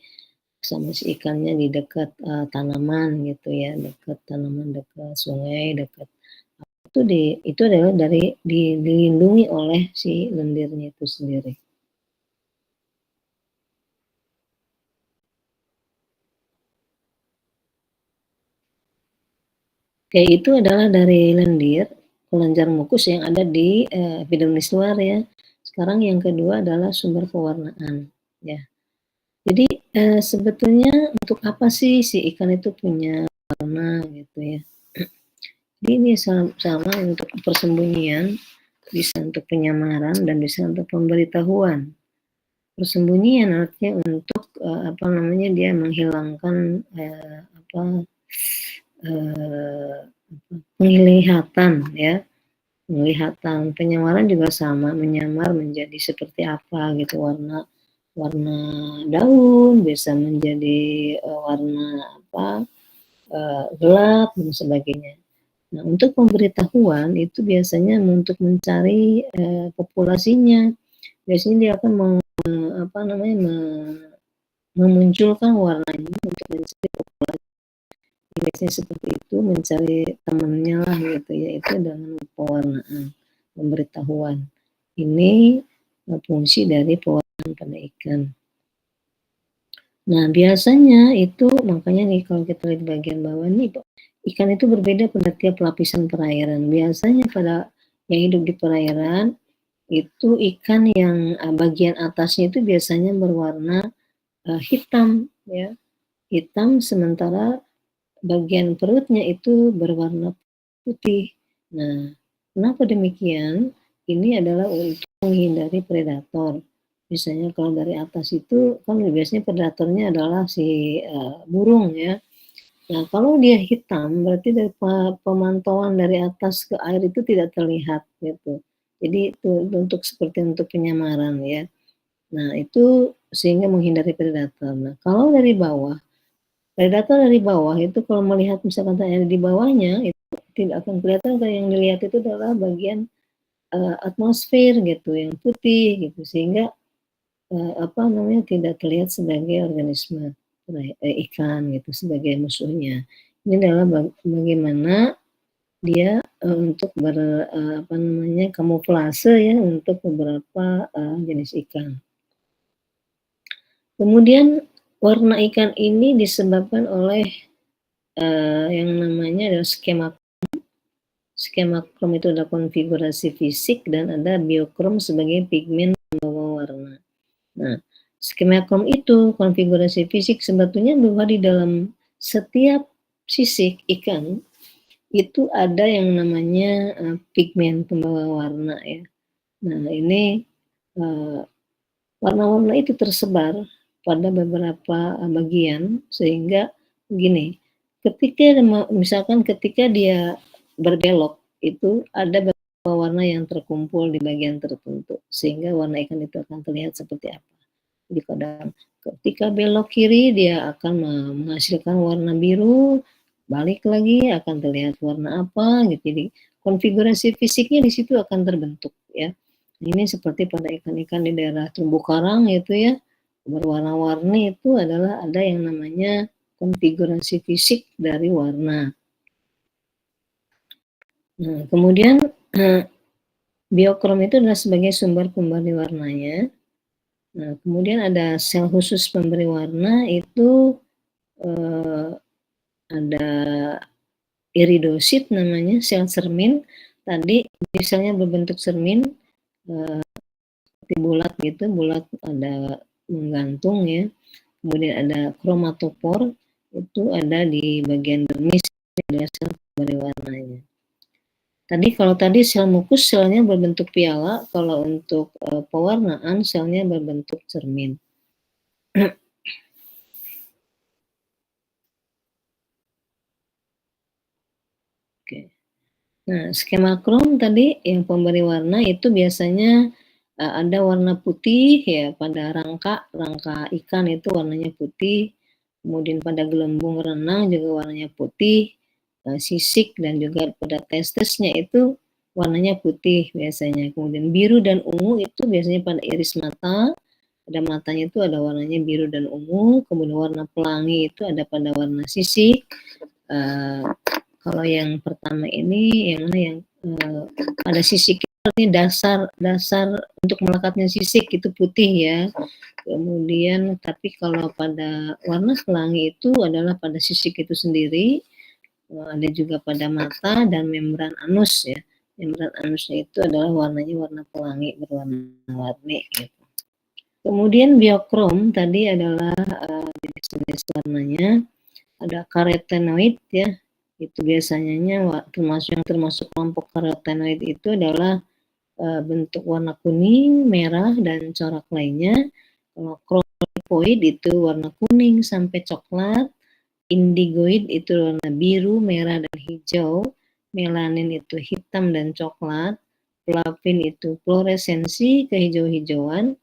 sama si ikannya di dekat tanaman gitu ya, dekat tanaman, dekat sungai, dekat itu adalah dilindungi oleh si lendirnya itu sendiri. Oke, itu adalah dari lendir, kelenjar mukus yang ada di epidermis luar ya. Sekarang yang kedua adalah sumber pewarnaan ya. Jadi sebetulnya untuk apa sih si ikan itu punya warna gitu ya. Jadi ini sama untuk persembunyian, bisa untuk penyamaran dan bisa untuk pemberitahuan. Persembunyian artinya untuk dia menghilangkan penglihatan ya. Penglihatan, penyamaran juga sama, menyamar menjadi seperti apa gitu, warna daun bisa menjadi warna gelap dan sebagainya. Nah, untuk pemberitahuan itu biasanya untuk mencari populasinya. Biasanya dia akan memunculkan warnanya untuk mencari populasi. Biasanya seperti itu, mencari temannya lah gitu ya, itu dengan pewarnaan, pemberitahuan. Ini fungsi dari pewarnaan pada ikan. Nah, biasanya itu makanya nih kalau kita lihat bagian bawah nih, ikan itu berbeda pada tiap lapisan perairan. Biasanya pada yang hidup di perairan itu ikan yang bagian atasnya itu biasanya berwarna hitam ya. Hitam, sementara bagian perutnya itu berwarna putih. Nah, kenapa demikian? Ini adalah untuk menghindari predator. Misalnya kalau dari atas itu kan biasanya predatornya adalah si burung ya. Nah, kalau dia hitam berarti dari pemantauan dari atas ke air itu tidak terlihat gitu. Jadi itu untuk penyamaran ya. Nah, itu sehingga menghindari predator. Nah, kalau dari bawah, predator dari bawah itu kalau melihat misalkan ada di bawahnya tidak akan kelihatan kalau yang dilihat itu adalah bagian atmosfer gitu yang putih gitu, sehingga apa namanya, tidak terlihat sebagai organisme ikan gitu sebagai musuhnya. Ini adalah bagaimana dia untuk apa namanya, kamuflase ya untuk beberapa jenis ikan. Kemudian warna ikan ini disebabkan oleh yang namanya adalah skema. Skema krom itu adalah konfigurasi fisik dan ada biokrom sebagai pigmen pembawa warna. Nah, skema krom itu konfigurasi fisik sebetulnya bahwa di dalam setiap sisik ikan itu ada yang namanya pigmen pembawa warna ya. Nah, ini warna-warna itu tersebar pada beberapa bagian sehingga begini, ketika misalkan ketika dia berbelok itu ada beberapa warna yang terkumpul di bagian tertentu sehingga warna ikan itu akan terlihat seperti apa. Jadi kadang ketika belok kiri dia akan menghasilkan warna biru, balik lagi akan terlihat warna apa gitu. Jadi konfigurasi fisiknya di situ akan terbentuk ya. Ini seperti pada ikan-ikan di daerah terumbu karang itu ya, berwarna-warni itu adalah ada yang namanya konfigurasi fisik dari warna. Nah, kemudian biokrom itu adalah sebagai sumber pemberi warnanya. Nah, kemudian ada sel khusus pemberi warna itu ada iridosit namanya, sel cermin. Tadi misalnya berbentuk cermin seperti bulat gitu, bulat ada menggantung ya. Kemudian ada kromatopor, itu ada di bagian dermis, ada sel pemberi warnanya. Kalau tadi sel mukus selnya berbentuk piala, kalau untuk pewarnaan selnya berbentuk cermin. Oke. Nah, skema krom tadi yang pemberi warna itu biasanya ada warna putih ya pada rangka ikan itu warnanya putih, kemudian pada gelembung renang juga warnanya putih, sisik dan juga pada testesnya itu warnanya putih biasanya. Kemudian biru dan ungu itu biasanya pada iris mata, pada matanya itu ada warnanya biru dan ungu, kemudian warna pelangi itu ada pada warna sisik. Kalau yang pertama ini yang mana yang pada sisik ini dasar untuk melekatnya sisik itu putih ya. Kemudian tapi kalau pada warna pelangi itu adalah pada sisik itu sendiri, ada juga pada mata dan membran anus ya. Membran anusnya itu adalah warnanya warna pelangi berwarna-warni gitu. Kemudian biokrom tadi adalah jenis-jenis warnanya, ada karotenoid ya, itu biasanya termasuk kelompok karotenoid itu adalah bentuk warna kuning, merah, dan corak lainnya. Kalau chromoid itu warna kuning sampai coklat, indigoid itu warna biru, merah, dan hijau, melanin itu hitam dan coklat, flavin itu fluoresensi kehijau-hijauan,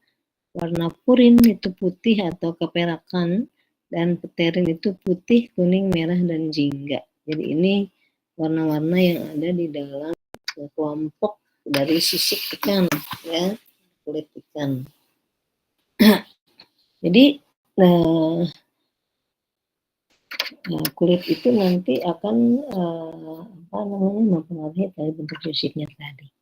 warna purin itu putih atau keperakan, dan pterin itu putih, kuning, merah, dan jingga. Jadi ini warna-warna yang ada di dalam kelompok dari sisik ikan ya, kulit ikan. Jadi kulit itu nanti akan apa namanya mempengaruhi dari bentuk sisiknya tadi.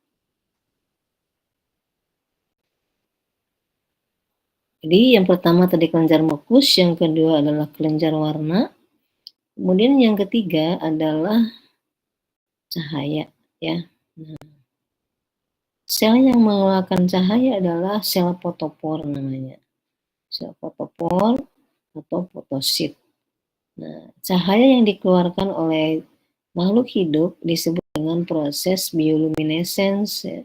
Jadi yang pertama tadi kelenjar mukus, yang kedua adalah kelenjar warna, kemudian yang ketiga adalah cahaya ya. Nah, sel yang mengeluarkan cahaya adalah sel fotopor namanya. Sel fotopor atau fotosit. Nah, cahaya yang dikeluarkan oleh makhluk hidup disebut dengan proses bioluminescence ya.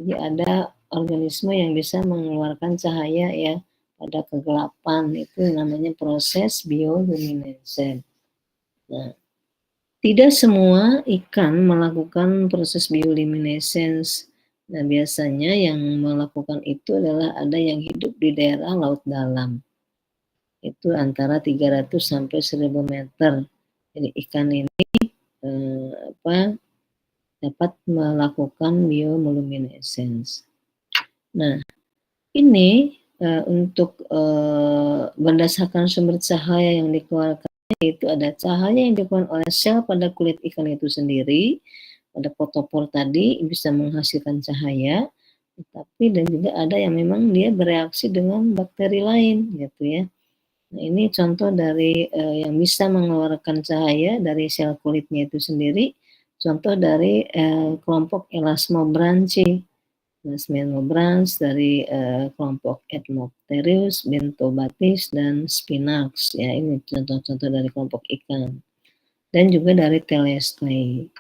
Jadi ada organisme yang bisa mengeluarkan cahaya ya pada kegelapan, itu namanya proses bioluminescence. Nah, tidak semua ikan melakukan proses bioluminescence. Nah, biasanya yang melakukan itu adalah ada yang hidup di daerah laut dalam. Itu antara 300 sampai 1000 meter. Jadi ikan ini dapat melakukan bioluminescence. Nah, ini untuk berdasarkan sumber cahaya yang dikeluarkan, itu ada cahaya yang dikeluarkan oleh sel pada kulit ikan itu sendiri, pada fotopor tadi bisa menghasilkan cahaya, tapi dan juga ada yang memang dia bereaksi dengan bakteri lain gitu ya. Nah, ini contoh dari yang bisa mengeluarkan cahaya dari sel kulitnya itu sendiri, contoh dari kelompok Elasmobranchi. Elasmobrans dari kelompok Edmopterus, Bentobatis, dan Spinax. Ya, ini contoh-contoh dari kelompok ikan. Dan juga dari Telestei.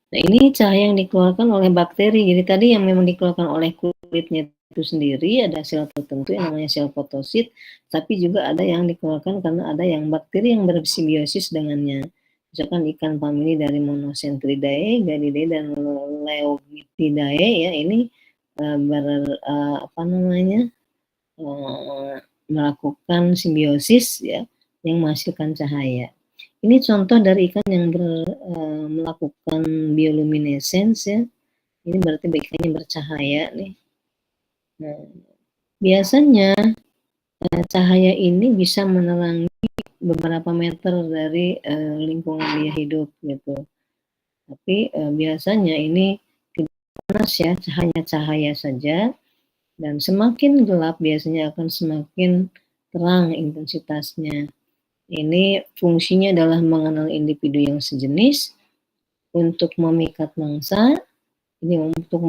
Nah, ini cahaya yang dikeluarkan oleh bakteri. Jadi tadi yang memang dikeluarkan oleh kulitnya itu sendiri, ada sel tertentu yang namanya sel fotosit, tapi juga ada yang dikeluarkan karena ada yang bakteri yang bersimbiosis dengannya. Misalkan ikan famili dari Monocentridae, Ganidae, dan Leomythidae, ya ini melakukan simbiosis ya, yang menghasilkan cahaya. Ini contoh dari ikan yang melakukan bioluminescence ya. Ini berarti ikannya bercahaya nih. Nah, biasanya cahaya ini bisa menerangi beberapa meter dari lingkungan dia hidup gitu. Tapi biasanya ini tidak panas ya, hanya cahaya saja. Dan semakin gelap biasanya akan semakin terang intensitasnya. Ini fungsinya adalah mengenal individu yang sejenis, untuk memikat mangsa, ini untuk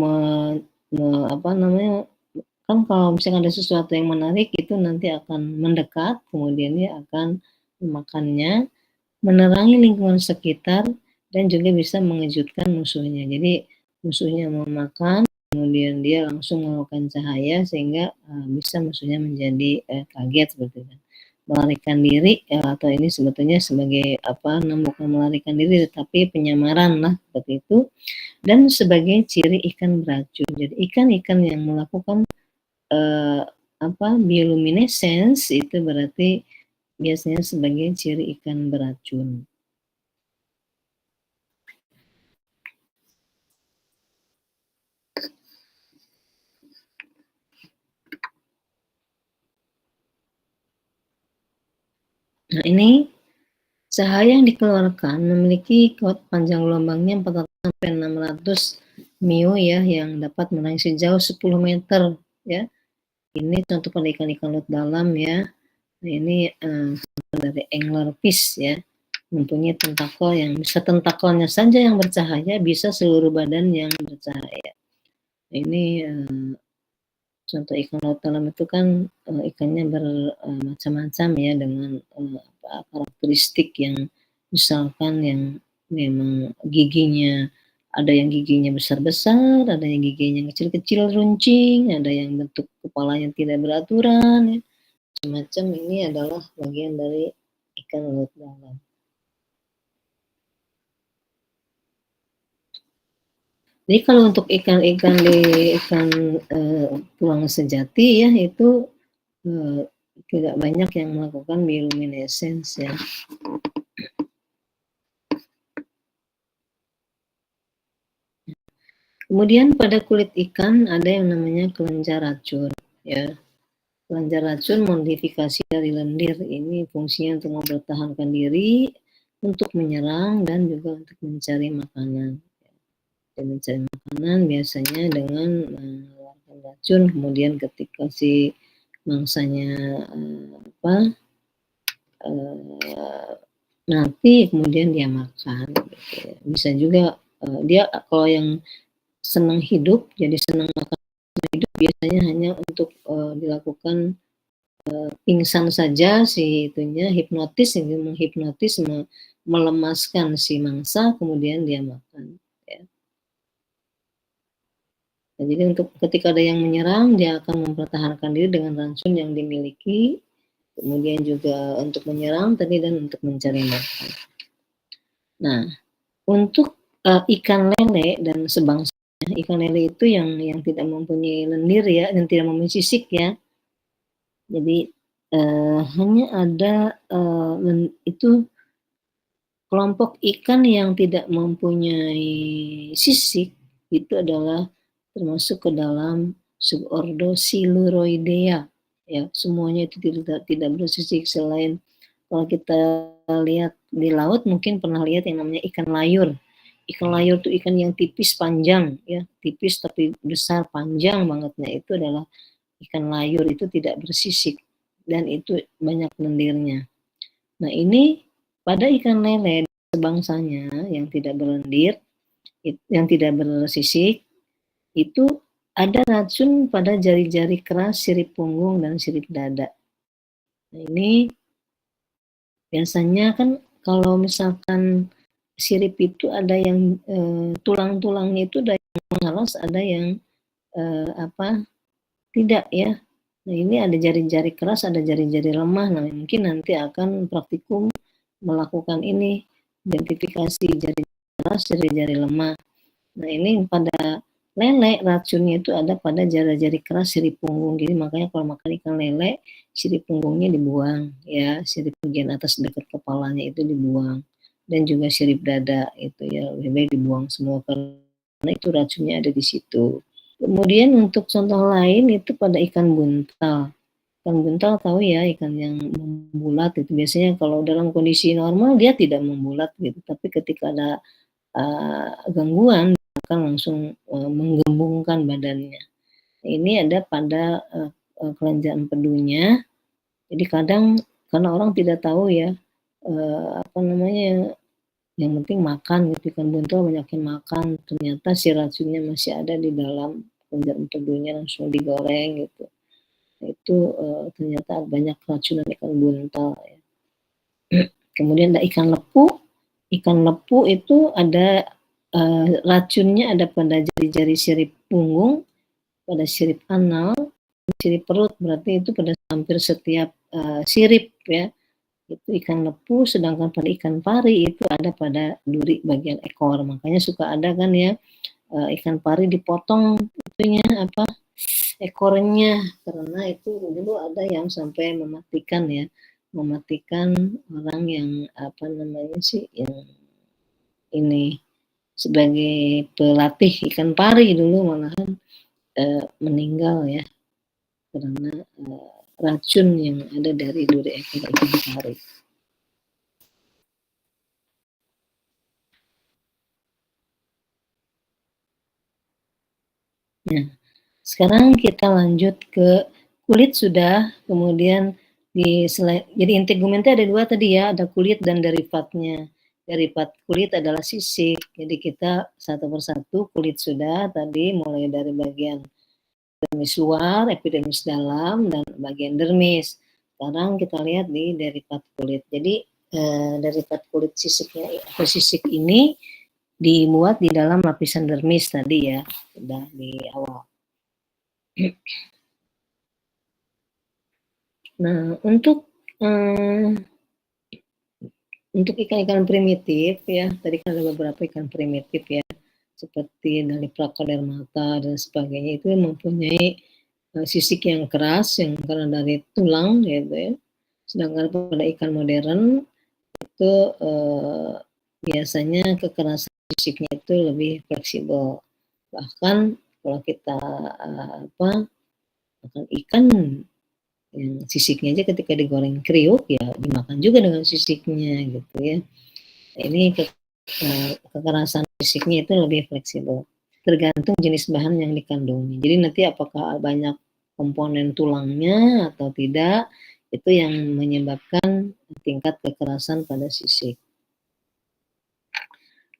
kan kalau misalnya ada sesuatu yang menarik itu nanti akan mendekat, kemudian dia akan memakannya, menerangi lingkungan sekitar, dan juga bisa mengejutkan musuhnya. Jadi musuhnya mau makan, kemudian dia langsung melakukan cahaya sehingga bisa musuhnya menjadi kaget seperti itu. Melarikan diri atau ini sebetulnya sebagai bukan melarikan diri tetapi penyamaran lah seperti itu, dan sebagai ciri ikan beracun. Jadi ikan-ikan yang melakukan bioluminescence itu berarti biasanya sebagai ciri ikan beracun. Nah, ini cahaya yang dikeluarkan memiliki panjang gelombangnya 400 sampai 600 mio ya, yang dapat menerangi sejauh 10 meter ya. Ini contoh pada ikan-ikan laut dalam ya. Nah, ini dari anglerfish ya, mempunyai tentakel yang bisa tentakelnya saja yang bercahaya, bisa seluruh badan yang bercahaya. Ini contoh ikan laut dalam itu kan ikannya bermacam-macam ya, dengan karakteristik yang misalkan yang memang giginya, ada yang giginya besar-besar, ada yang giginya kecil-kecil runcing, ada yang bentuk kepalanya tidak beraturan ya. Macam ini adalah bagian dari ikan laut dalam. Jadi kalau untuk ikan-ikan di tulang sejati ya, itu tidak banyak yang melakukan bioluminescence ya. Kemudian pada kulit ikan ada yang namanya kelenjar racun ya. Kelenjar racun modifikasi dari lendir, ini fungsinya untuk mempertahankan diri, untuk menyerang, dan juga untuk mencari makanan. Dan mencari makanan biasanya dengan mengeluarkan racun, kemudian ketika si mangsanya nanti kemudian dia makan gitu ya. Bisa juga dia kalau yang senang hidup, jadi senang makan hidup, biasanya hanya untuk dilakukan pingsan saja si itunya, hipnotis, ini menghipnotis, melemaskan si mangsa, kemudian dia makan ya. Nah, jadi untuk ketika ada yang menyerang, dia akan mempertahankan diri dengan racun yang dimiliki, kemudian juga untuk menyerang tadi dan untuk mencari makan. Nah, untuk ikan lele dan sebangsanya, ikan lele itu yang tidak mempunyai lendir ya, dan tidak mempunyai sisik ya. Jadi hanya ada, itu kelompok ikan yang tidak mempunyai sisik, itu adalah termasuk ke dalam subordo Siluroidea, ya. Semuanya itu tidak bersisik selain kalau kita lihat di laut mungkin pernah lihat yang namanya ikan layur. Ikan layur itu ikan yang tipis panjang, ya, tipis tapi besar panjang banget. Nah, itu adalah ikan layur, itu tidak bersisik dan itu banyak lendirnya. Nah, ini pada ikan lele sebangsanya yang tidak berlendir, yang tidak bersisik, itu ada racun pada jari-jari keras, sirip punggung, dan sirip dada. Nah, ini biasanya kan kalau misalkan sirip itu ada yang tulang-tulangnya itu ada yang mengalas, ada yang tidak, ya. Nah, ini ada jari-jari keras, ada jari-jari lemah. Nah, mungkin nanti akan praktikum melakukan ini, identifikasi jari keras, jari-jari lemah. Nah, ini pada lele racunnya itu ada pada jari-jari keras sirip punggung. Jadi makanya kalau makan ikan lele, sirip punggungnya dibuang, ya, sirip bagian atas dekat kepalanya itu dibuang. Dan juga sirip dada itu, ya, lebih baik dibuang semua karena itu racunnya ada di situ. Kemudian untuk contoh lain itu pada ikan buntal. Ikan buntal tahu ya, ikan yang membulat itu biasanya kalau dalam kondisi normal dia tidak membulat gitu, tapi ketika ada gangguan akan langsung menggembungkan badannya. Ini ada pada kelenjar empedunya. Jadi kadang karena orang tidak tahu ya, apa namanya, yang penting makan gitu, ikan buntal banyakin makan, ternyata si racunnya masih ada di dalam kelenjar empedunya, langsung digoreng gitu. Itu ternyata banyak racunan ikan buntal, ya. Kemudian ada ikan lepu. Ikan lepu itu ada racunnya ada pada jari-jari sirip punggung, pada sirip anal, sirip perut, berarti itu pada hampir setiap sirip, ya. Itu ikan lepu. Sedangkan pada ikan pari itu ada pada duri bagian ekor. Makanya suka ada kan ya, ikan pari dipotong itunya apa, ekornya, karena itu dulu ada yang sampai mematikan, ya, mematikan orang yang apa namanya sih, yang ini sebagai pelatih ikan pari dulu malahan meninggal, ya, karena racun yang ada dari duri ekor ikan pari. Nah, sekarang kita lanjut ke kulit sudah, kemudian jadi integumentnya ada dua tadi ya, ada kulit dan derivatnya. Derivat kulit adalah sisik, jadi kita satu persatu kulit sudah tadi, mulai dari bagian dermis luar, epidermis dalam, dan bagian dermis. Sekarang kita lihat di derivat kulit. Jadi derivat kulit sisiknya atau sisik ini dibuat di dalam lapisan dermis tadi ya, sudah di awal. Nah, untuk ikan-ikan primitif ya, tadi kan ada beberapa ikan primitif ya, seperti dari Placodermata dan sebagainya, itu mempunyai sisik yang keras yang karena dari tulang gitu ya. Sedangkan pada ikan modern itu biasanya kekerasan sisiknya itu lebih fleksibel. Bahkan kalau kita makan ikan yang sisiknya aja ketika digoreng kriuk ya dimakan juga dengan sisiknya gitu ya. Ini kekerasan sisiknya itu lebih fleksibel. Tergantung jenis bahan yang dikandungnya. Jadi nanti apakah banyak komponen tulangnya atau tidak, itu yang menyebabkan tingkat kekerasan pada sisik.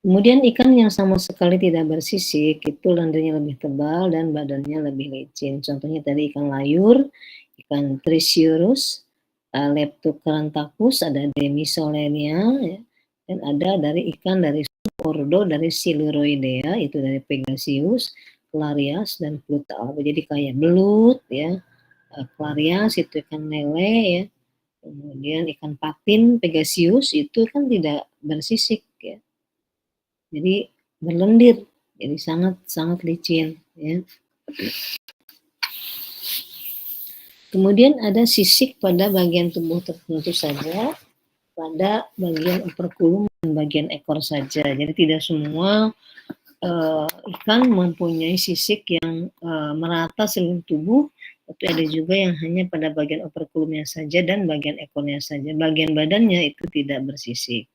Kemudian ikan yang sama sekali tidak bersisik itu lendirnya lebih tebal dan badannya lebih licin. Contohnya tadi ikan layur, ikan Trichiurus, Leptocaranthus, ada Demisolenia, ya, dan ada dari ikan dari subordo dari Siluroidea, itu dari Pegasius, Clarias, dan Pluto. Jadi kayak belut, ya, Clarias itu ikan lele, ya. Kemudian ikan patin Pegasius itu kan tidak bersisik, ya. Jadi berlendir, jadi sangat sangat licin, ya. Kemudian ada sisik pada bagian tubuh tertentu saja, pada bagian operculum dan bagian ekor saja. Jadi tidak semua ikan mempunyai sisik yang merata seluruh tubuh, tapi ada juga yang hanya pada bagian operculumnya saja dan bagian ekornya saja. Bagian badannya itu tidak bersisik.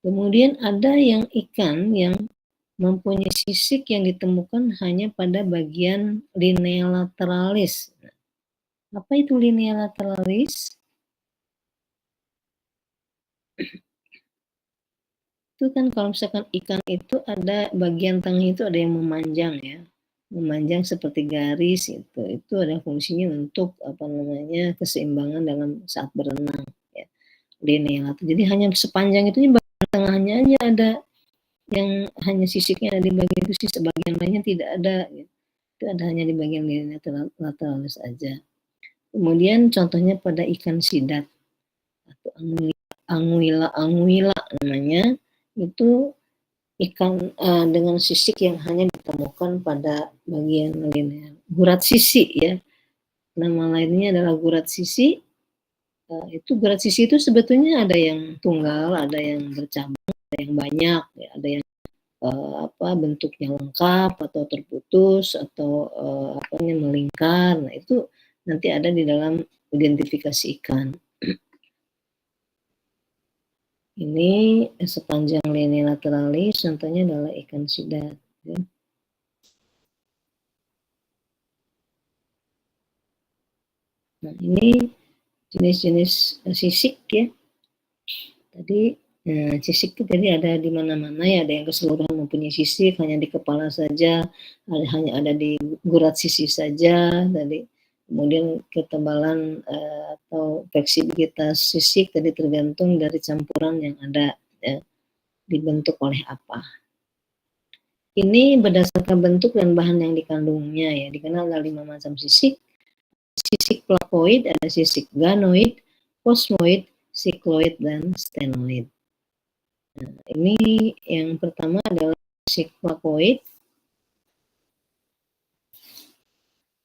Kemudian ada yang ikan yang mempunyai sisik yang ditemukan hanya pada bagian linea lateralis. Apa itu linea lateralis? Itu kan kalau misalkan ikan itu ada bagian tengah itu ada yang memanjang ya, memanjang seperti garis itu ada fungsinya untuk apa namanya keseimbangan dalam saat berenang ya. Linea. Jadi hanya sepanjang itu bagian tengahnya aja ada yang hanya sisiknya ada di bagian itu, sisi bagian lainnya tidak ada. Gitu. Itu ada hanya di bagian linea lateralis aja. Kemudian contohnya pada ikan sidat atau anguilla namanya, itu ikan dengan sisik yang hanya ditemukan pada bagian linear. Gurat sisi ya, nama lainnya adalah gurat sisi. Itu gurat sisi itu sebetulnya ada yang tunggal, ada yang bercabang, ada yang banyak, ya, ada yang bentuknya lengkap atau terputus atau melingkar. Nah itu nanti ada di dalam identifikasi ikan. Ini sepanjang linea lateralis, contohnya adalah ikan sidat. Ya. Nah ini jenis-jenis sisik ya. Tadi sisik itu jadi ada di mana-mana ya, ada yang keseluruhan mempunyai sisik, hanya di kepala saja, hanya ada di gurat sisi saja tadi. Kemudian ketebalan atau fleksibilitas sisik tadi tergantung dari campuran yang ada ya, dibentuk oleh apa. Ini berdasarkan bentuk dan bahan yang dikandungnya ya, dikenal ada 5 macam sisik. Sisik plakoid, ada sisik ganoid, kosmoid, sikloid, dan stenoid. Nah, ini yang pertama adalah sisik plakoid.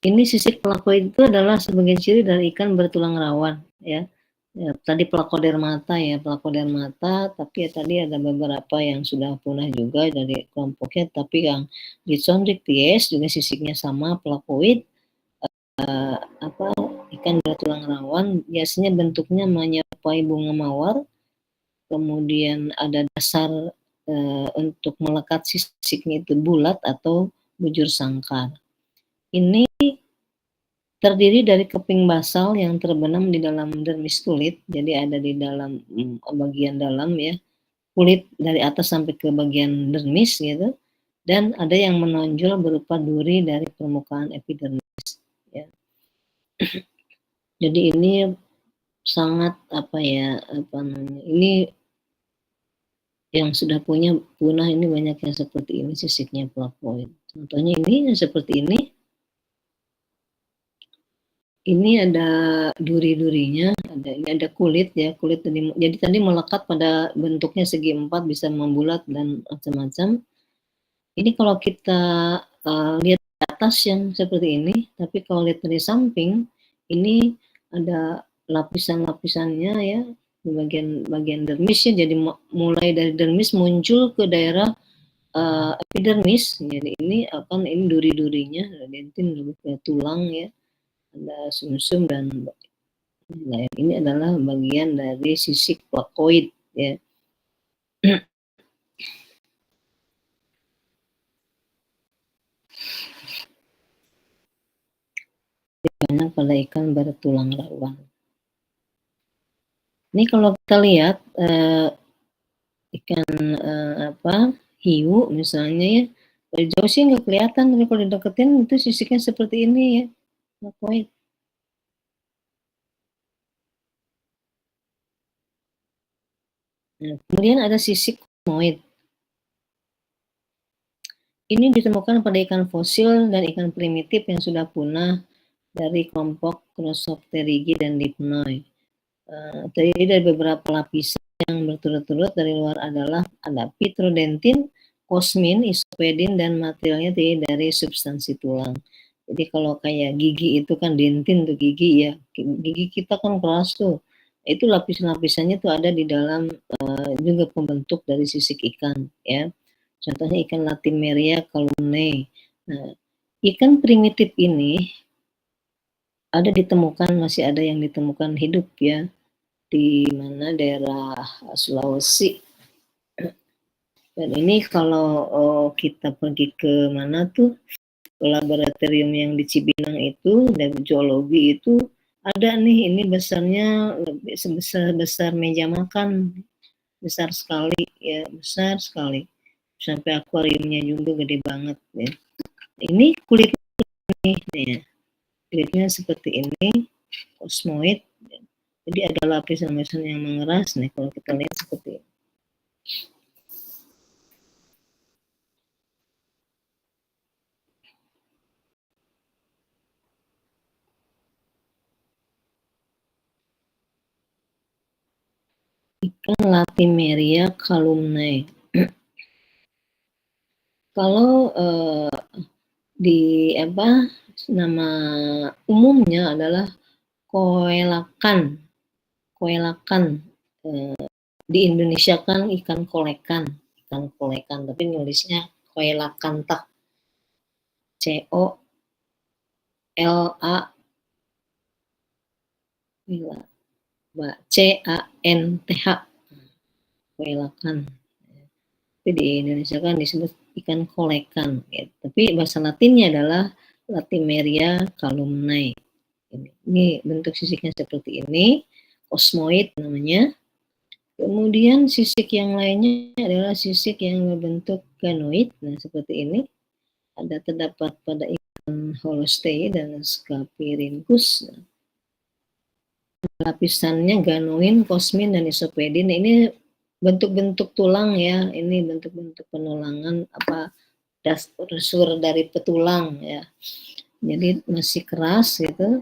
Ini sisik plakoid itu adalah sebagai ciri dari ikan bertulang rawan ya. Ya, tadi plakodermata ya, plakodermata, tapi ya tadi ada beberapa yang sudah punah juga dari kelompoknya, tapi yang di Chondrichthyes juga sisiknya sama, plakoid. Ikan bertulang rawan biasanya bentuknya menyerupai bunga mawar, kemudian ada dasar untuk melekat sisiknya itu bulat atau bujur sangkar. Ini terdiri dari keping basal yang terbenam di dalam dermis kulit, jadi ada di dalam bagian dalam ya, kulit dari atas sampai ke bagian dermis gitu, dan ada yang menonjol berupa duri dari permukaan epidermis. Ya. Jadi ini sangat ini yang sudah punah ini banyak yang seperti ini sisiknya plakoid. Contohnya ini seperti ini. Ini ada duri-durinya, ini ada kulit ya, kulit tadi. Jadi tadi melekat pada bentuknya segi 4 bisa membulat dan macam-macam. Ini kalau kita lihat di atas yang seperti ini, tapi kalau lihat dari samping ini ada lapisan-lapisannya ya di bagian dermis ya. Jadi mulai dari dermis muncul ke daerah epidermis. Jadi ini duri-durinya, dentin lebih ke tulang ya. Ada sumsum dan ini adalah bagian dari sisik plakoid ya. Banyak pada ikan bertulang rawan. Ini kalau kita lihat ikan hiu misalnya ya, dari jauh sih nggak kelihatan, tapi kalau dideketin itu sisiknya seperti ini ya, plakoid. Nah, kemudian ada sisik kosmoid. Ini ditemukan pada ikan fosil dan ikan primitif yang sudah punah dari kelompok Crossopterygii dan Dipnoi. Terdiri dari beberapa lapisan yang berturut-turut. Dari luar adalah ada pitrodentin, kosmin, isopedin, dan materialnya terdiri dari substansi tulang. Jadi kalau kayak gigi itu kan dentin tuh gigi ya, gigi kita kan keras tuh. Itu lapis-lapisannya tuh ada di dalam juga pembentuk dari sisik ikan ya. Contohnya ikan Latimeria calumnae. Nah, ikan primitif ini ada ditemukan, masih ada yang ditemukan hidup ya di mana daerah Sulawesi. Dan ini kalau kita pergi ke mana tuh laboratorium yang di Cibinong itu dan geologi itu ada nih, ini besarnya lebih sebesar meja makan, besar sekali ya, besar sekali sampai akuariumnya juga gede banget ya. Ini kulitnya nih ya, kulitnya seperti ini, osmoid, jadi ada lapisan-lapisan yang mengeras nih kalau kita lihat seperti ini. Ikan Latimeria calumnae. Kalau di apa nama umumnya adalah koelakan, koelakan. Di Indonesia kan ikan kolekan, tapi nulisnya koelakan tak, COLA CANTH, koelakan. Tapi di Indonesia kan disebut ikan kolekan, gitu. Tapi bahasa Latinnya adalah Latimeria calumnae. Ini bentuk sisiknya seperti ini, osmoid namanya. Kemudian sisik yang lainnya adalah sisik yang berbentuk ganoid. Nah, seperti ini. Ada terdapat pada ikan holostei dan Scaphyrhynchus. Lapisannya ganoin, kosmin, dan isopedin. Ini bentuk-bentuk tulang ya. Ini bentuk-bentuk penulangan apa dasar dari petulang ya. Jadi masih keras gitu.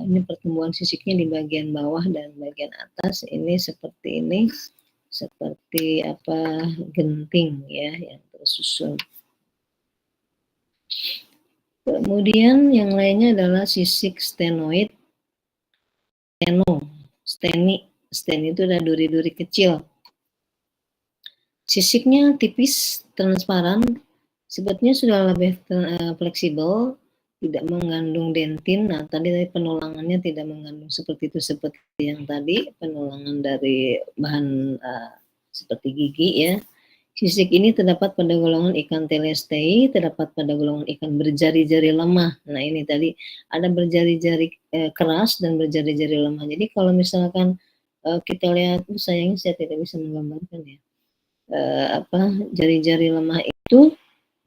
Ini pertumbuhan sisiknya di bagian bawah dan bagian atas. Ini seperti ini, seperti apa genting ya yang tersusun. Kemudian yang lainnya adalah sisik stenoid, steni itu ada duri-duri kecil. Sisiknya tipis, transparan, sebetulnya sudah lebih fleksibel, tidak mengandung dentin. Nah, tadi penulangannya tidak mengandung seperti itu, seperti yang tadi penulangan dari bahan seperti gigi ya. Sisik ini terdapat pada golongan ikan telestei, terdapat pada golongan ikan berjari-jari lemah. Nah, ini tadi ada berjari-jari keras dan berjari-jari lemah. Jadi kalau misalkan kita lihat, sayangnya saya tidak bisa menggambarkan ya. Jari-jari lemah itu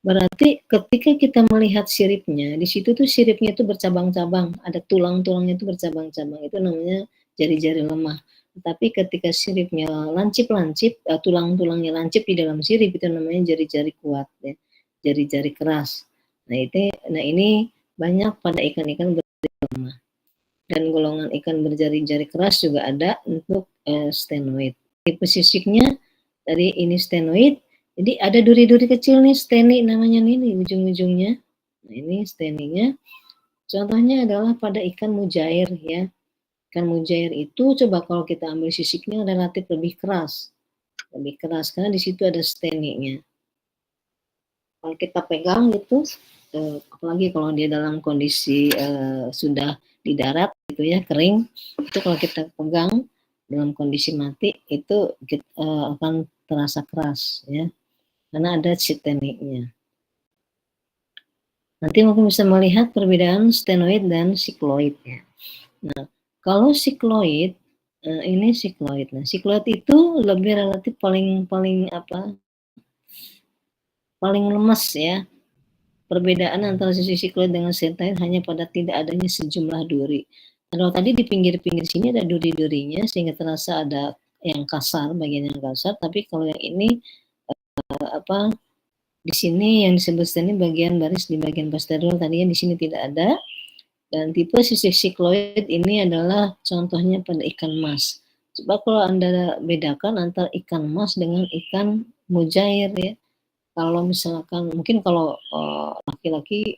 berarti ketika kita melihat siripnya, di situ tuh siripnya itu bercabang-cabang, ada tulang-tulangnya itu bercabang-cabang, itu namanya jari-jari lemah. Tapi ketika siripnya lancip-lancip, tulang-tulangnya lancip di dalam sirip, itu namanya jari-jari kuat ya, jari-jari keras. Nah ini banyak pada ikan-ikan berjari lemah. Dan golongan ikan berjari-jari keras juga ada untuk stenoid. Tipe sisiknya dari ini stenoid, jadi ada duri-duri kecil nih, steni namanya nih ujung-ujungnya. Nah, ini steninya. Contohnya adalah pada ikan mujair ya. Ikan mujair itu coba kalau kita ambil sisiknya relatif lebih keras. Lebih keras karena di situ ada steninya. Kalau kita pegang gitu, apalagi kalau dia dalam kondisi sudah di darat gitu ya, kering, itu kalau kita pegang dalam kondisi mati itu akan terasa keras ya. Karena ada siteniknya. Nanti mungkin bisa melihat perbedaan stenoid dan sikloid ya. Nah, kalau sikloid ini sikloid. Nah, sikloid itu lebih relatif paling lemas ya. Perbedaan antara sisi sikloid dengan setail hanya pada tidak adanya sejumlah duri. Kalau tadi di pinggir-pinggir sini ada duri-durinya sehingga terasa ada yang kasar, bagian yang kasar, tapi kalau yang ini di sini yang disebut ini bagian baris di bagian posterior, tadinya di sini tidak ada. Dan tipe sisik sikloid ini adalah contohnya pada ikan mas. Coba kalau Anda bedakan antara ikan mas dengan ikan mujair ya. Kalau misalkan mungkin kalau laki-laki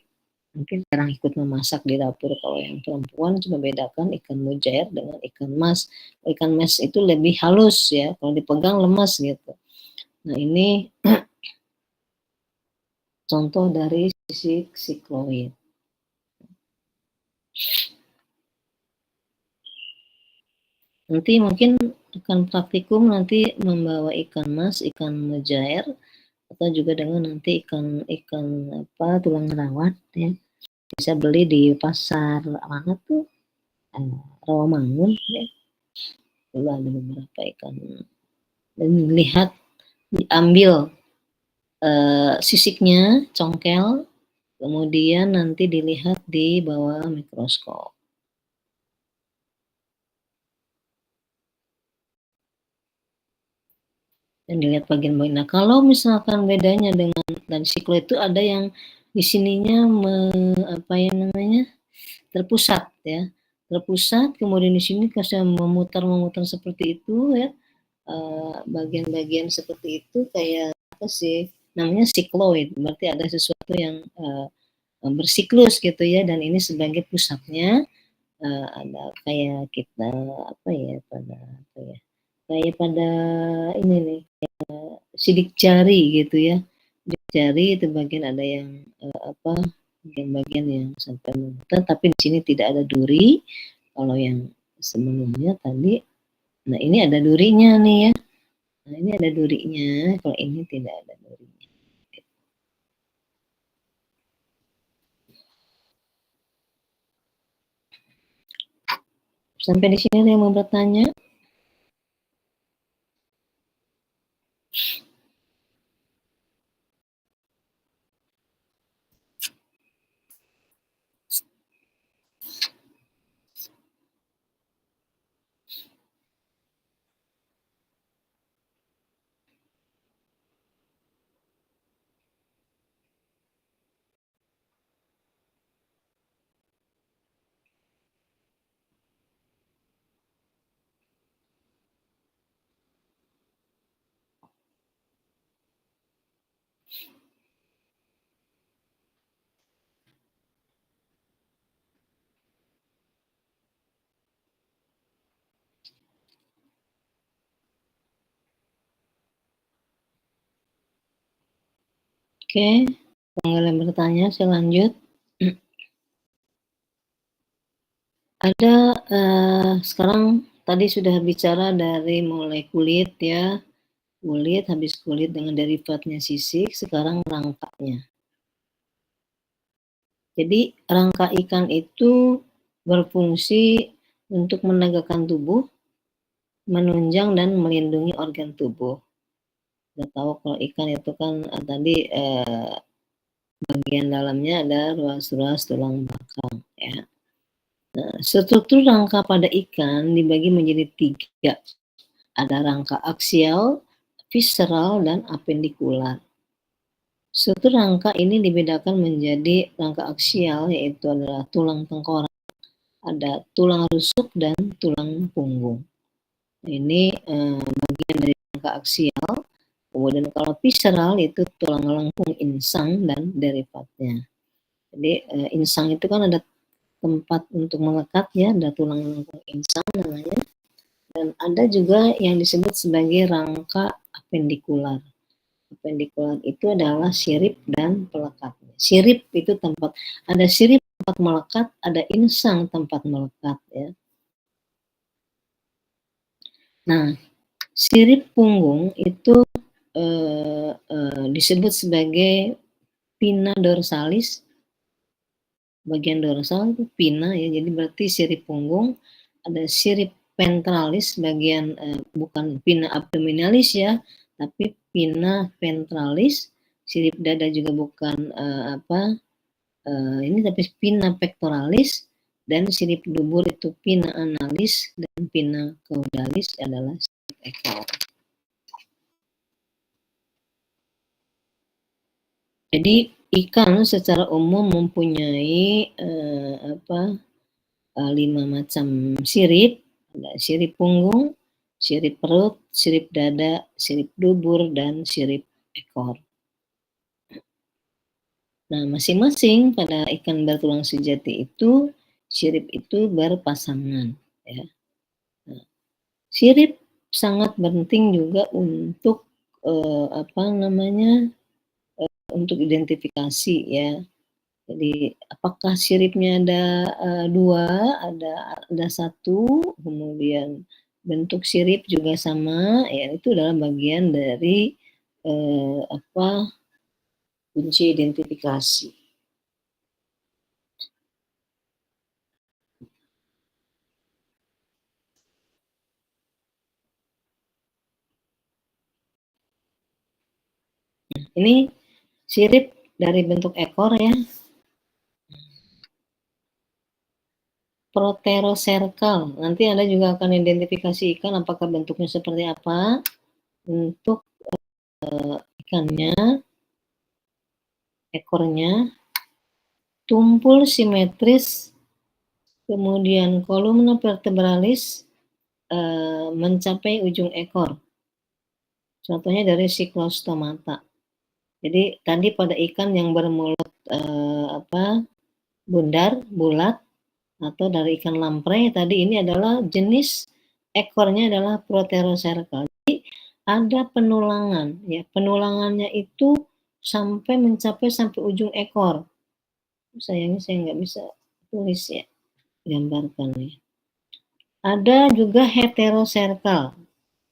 Mungkin jarang ikut memasak di dapur kalau yang perempuan, cuma bedakan ikan mujair dengan ikan mas. Ikan mas itu lebih halus ya, kalau dipegang lemas gitu. Nah ini contoh dari sisi sikloid. Nanti mungkin akan praktikum nanti membawa ikan mas, ikan mujair, atau juga dengan nanti ikan ikan apa tulang rawat ya. Bisa beli di pasar mana tuh? Rawamangun ya. Dulu ada beberapa ikan dan lihat diambil sisiknya, congkel, kemudian nanti dilihat di bawah mikroskop. Dan dilihat bagian-bagian. Nah, kalau misalkan bedanya dengan dan siklo itu ada yang di sininya apa yang namanya terpusat ya, terpusat. Kemudian di sini kasih memutar-memutar seperti itu ya, bagian-bagian seperti itu kayak apa sih? Namanya sikloid. Berarti ada sesuatu yang bersiklus gitu ya. Dan ini sebagai pusatnya ada kayak kita apa ya pada apa ya kayak pada ini nih sidik jari gitu ya, sidik jari itu bagian ada yang apa bagian-bagian yang sampai memutar tapi di sini tidak ada duri kalau yang sebelumnya tadi. Nah ini ada durinya nih ya, nah ini ada durinya, kalau ini tidak ada durinya. Sampai di sini ada yang mau bertanya? Oke, kalau yang bertanya saya lanjut. Ada sekarang tadi sudah bicara dari mulai kulit ya, kulit habis kulit dengan derivatnya sisik, sekarang rangkanya. Jadi rangka ikan itu berfungsi untuk menegakkan tubuh, menunjang dan melindungi organ tubuh. Kita tahu kalau ikan itu kan tadi bagian dalamnya ada ruas-ruas tulang belakang ya. Nah, struktur rangka pada ikan dibagi menjadi 3. Ada rangka aksial, visceral, dan apendikular. Struktur rangka ini dibedakan menjadi rangka aksial, yaitu adalah tulang tengkorak, ada tulang rusuk, dan tulang punggung. Ini bagian dari rangka aksial. Kemudian kalau visceral itu tulang lengkung insang dan derivatnya. Jadi insang itu kan ada tempat untuk melekat ya, ada tulang lengkung insang namanya. Dan ada juga yang disebut sebagai rangka apendikular. Apendikular itu adalah sirip dan pelekatnya. Sirip itu tempat, ada sirip tempat melekat, ada insang tempat melekat ya. Nah, sirip punggung itu disebut sebagai pinna dorsalis. Bagian dorsal itu pinna ya, jadi berarti sirip punggung. Ada sirip ventralis bagian bukan pinna abdominalis ya, tapi pinna ventralis. Sirip dada juga bukan ini tapi pinna pectoralis, dan sirip dubur itu pinna analis, dan pinna caudalis adalah sirip ekor. Jadi ikan secara umum mempunyai 5 macam sirip. Ada sirip punggung, sirip perut, sirip dada, sirip dubur, dan sirip ekor. Nah, masing-masing pada ikan bertulang sejati itu, sirip itu berpasangan, ya. Nah, sirip sangat penting juga untuk, apa namanya, untuk identifikasi, ya. Jadi apakah siripnya ada, 2, ada 1, kemudian bentuk sirip juga sama, ya itu adalah bagian dari, apa, kunci identifikasi. Ini sirip dari bentuk ekor, ya. Proterocercal, nanti Anda juga akan identifikasi ikan apakah bentuknya seperti apa. Untuk, ikannya, ekornya, tumpul simetris, kemudian kolumna vertebralis, mencapai ujung ekor. Contohnya dari Cyclostomata. Jadi tadi pada ikan yang bermulut, bundar, bulat, atau dari ikan lamprey tadi, ini adalah jenis ekornya adalah Proterocercal. Jadi ada penulangan, ya. Penulangannya itu mencapai sampai ujung ekor. Sayangnya saya nggak bisa tulis, ya, gambarkan, ya. Ada juga Heterocercal.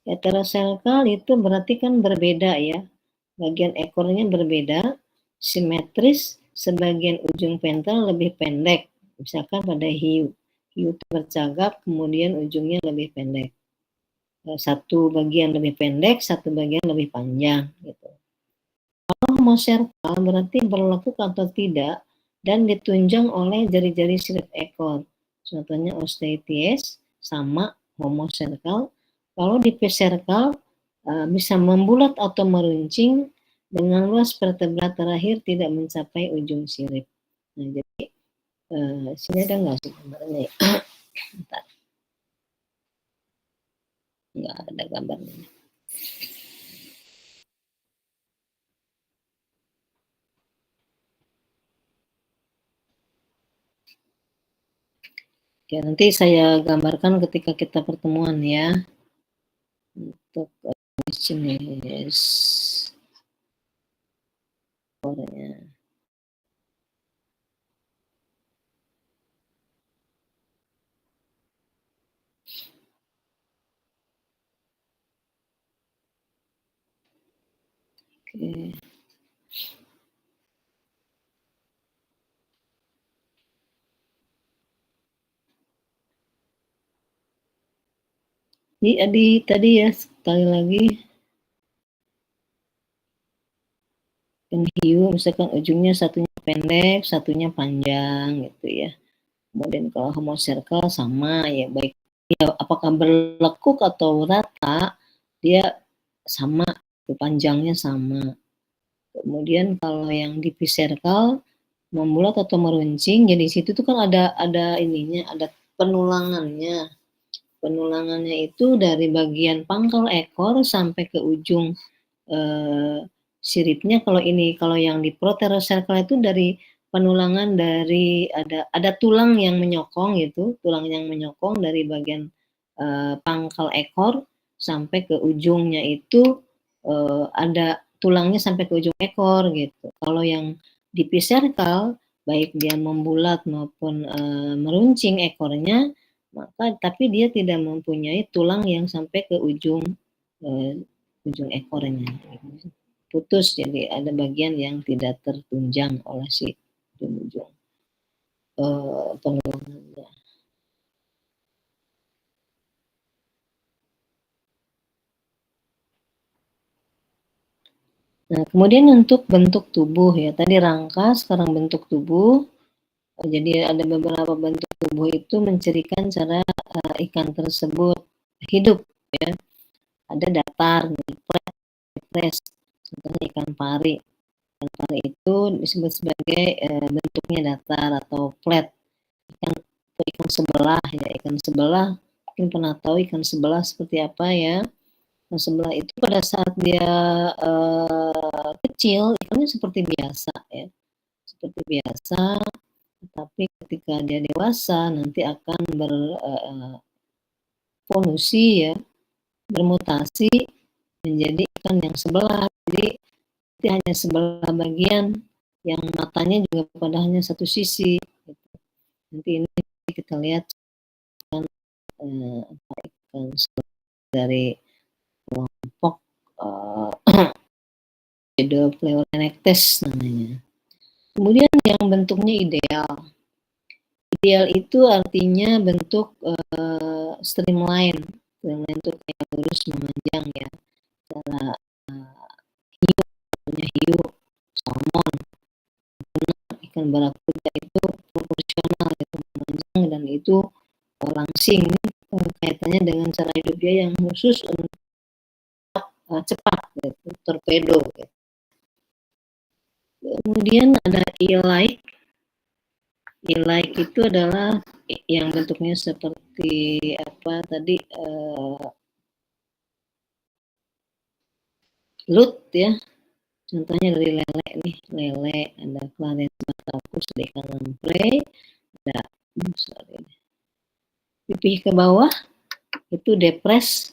Heterocercal itu berarti kan berbeda, ya. Bagian ekornya berbeda, simetris, sebagian ujung ventral lebih pendek. Misalkan pada hiu. Hiu tercagak, kemudian ujungnya lebih pendek. Satu bagian lebih pendek, satu bagian lebih panjang, gitu. Kalau homocercal berarti berlekuk atau tidak dan ditunjang oleh jari-jari sirip ekor. Contohnya Osteichthyes sama homocercal. Kalau dipicercal bisa membulat atau meruncing dengan luas vertebra terakhir tidak mencapai ujung sirip. Nah, jadi sini ada nggak sih gambarnya, ya? Bentar. Nggak ada gambarnya. Oke, nanti saya gambarkan ketika kita pertemuan, ya. Untuk jenis ekornya. Oke. Jadi tadi, ya, sekali lagi ikan hiu misalkan ujungnya satunya pendek, satunya panjang, gitu, ya. Kemudian kalau homocercal sama, ya, baik ya, apakah berlekuk atau rata, dia sama, panjangnya sama. Kemudian kalau yang dipicercal membulat atau meruncing, jadi situ tuh kan ada ininya, ada penulangannya. Penulangannya itu dari bagian pangkal ekor sampai ke ujung siripnya. Kalau yang di Proterocercal itu dari penulangan dari ada tulang yang menyokong, gitu, tulang yang menyokong dari bagian pangkal ekor sampai ke ujungnya itu ada tulangnya sampai ke ujung ekor, gitu. Kalau yang di Picercal baik dia membulat maupun meruncing ekornya, maka tapi dia tidak mempunyai tulang yang sampai ke ujung ekornya. Putus, jadi ada bagian yang tidak tertunjang oleh si ujung penulangannya. Nah, kemudian untuk bentuk tubuh, ya, tadi rangka, sekarang bentuk tubuh. Jadi ada beberapa bentuk tubuh itu mencirikan cara ikan tersebut hidup, ya. Ada datar, flat, contohnya ikan pari. Ikan pari itu disebut sebagai bentuknya datar atau flat. Ikan sebelah, ya, ikan sebelah mungkin pernah tahu ikan sebelah seperti apa, ya. Ikan sebelah itu pada saat dia kecil ikannya seperti biasa, ya, seperti biasa, tapi ketika dia dewasa nanti akan berpolusi ya, bermutasi menjadi ikan yang sebelah. Jadi hanya sebelah bagian, yang matanya juga pada hanya satu sisi. Nanti ini kita lihat ikan dari kelompok Pseudopleuronectes namanya. Kemudian yang bentuknya ideal. Ideal itu artinya bentuk streamline itu kayak lurus memanjang ya. Cara hiu, salmon, ikan barakuda itu proporsional gitu, memanjang dan itu langsing. Kaitannya dengan cara hidup dia yang khusus untuk cepat, gitu, torpedo. Gitu. Kemudian ada eel-like. Eel-like itu adalah yang bentuknya seperti apa tadi lut ya. Contohnya dari lele nih, lele, ada Claret batacus, ada ikan lamprey, ada pipih ke bawah itu depres,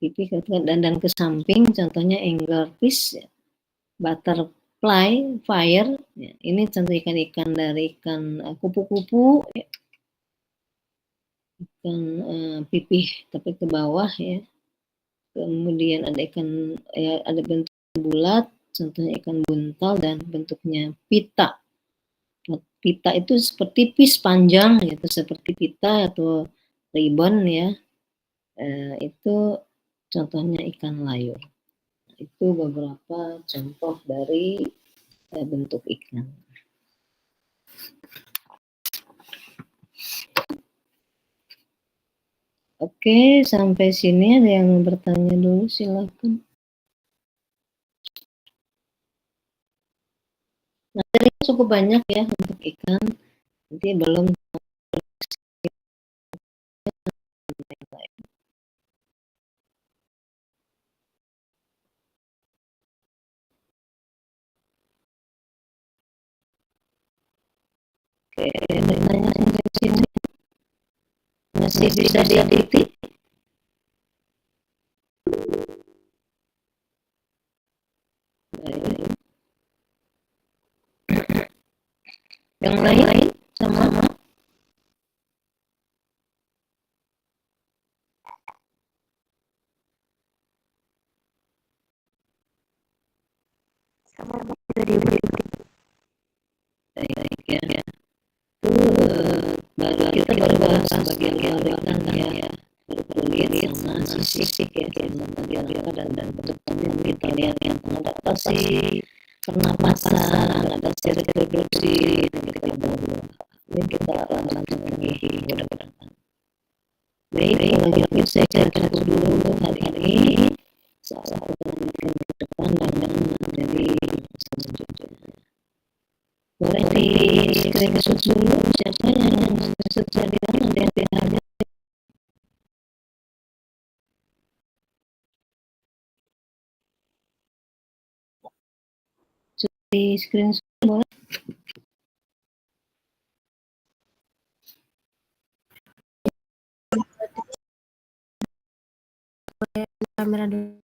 pipih dan ke samping, contohnya anglerfish, ya. Butterfly, fire, ya. Ini contoh ikan-ikan dari ikan kupu-kupu, ya. Ikan pipih tapi ke bawah ya. Kemudian ada ikan ya, ada bentuk bulat, contohnya ikan buntal dan bentuknya pita. Pita itu seperti pis panjang, yaitu seperti pita atau ribbon ya. Itu contohnya ikan layur. Itu beberapa contoh dari bentuk ikan. Oke, sampai sini ada yang bertanya dulu, silakan. Materinya cukup banyak ya untuk ikan. Nanti belum Oke, bertanya sampai sini masih bisa diedit. Yang lain sama ya. Itu baru bahas bagian kelautan ya. Kulit sama sisik ya, bagian dan bentuknya kita lihat yang pengadaptasi pernapasan, adaptasi reproduksi, kita ini kita akan lanjutkan lagi mudah-mudahan. Baik, kalau gitu saya kira dulu untuk hari ini. Saya akan lanjutkan ke depan dengan dari selanjutnya. Boleh di screenshot dulu siapa yang sesuai dengan ada yang tidak. Di screenshot boleh. Kamera dulu.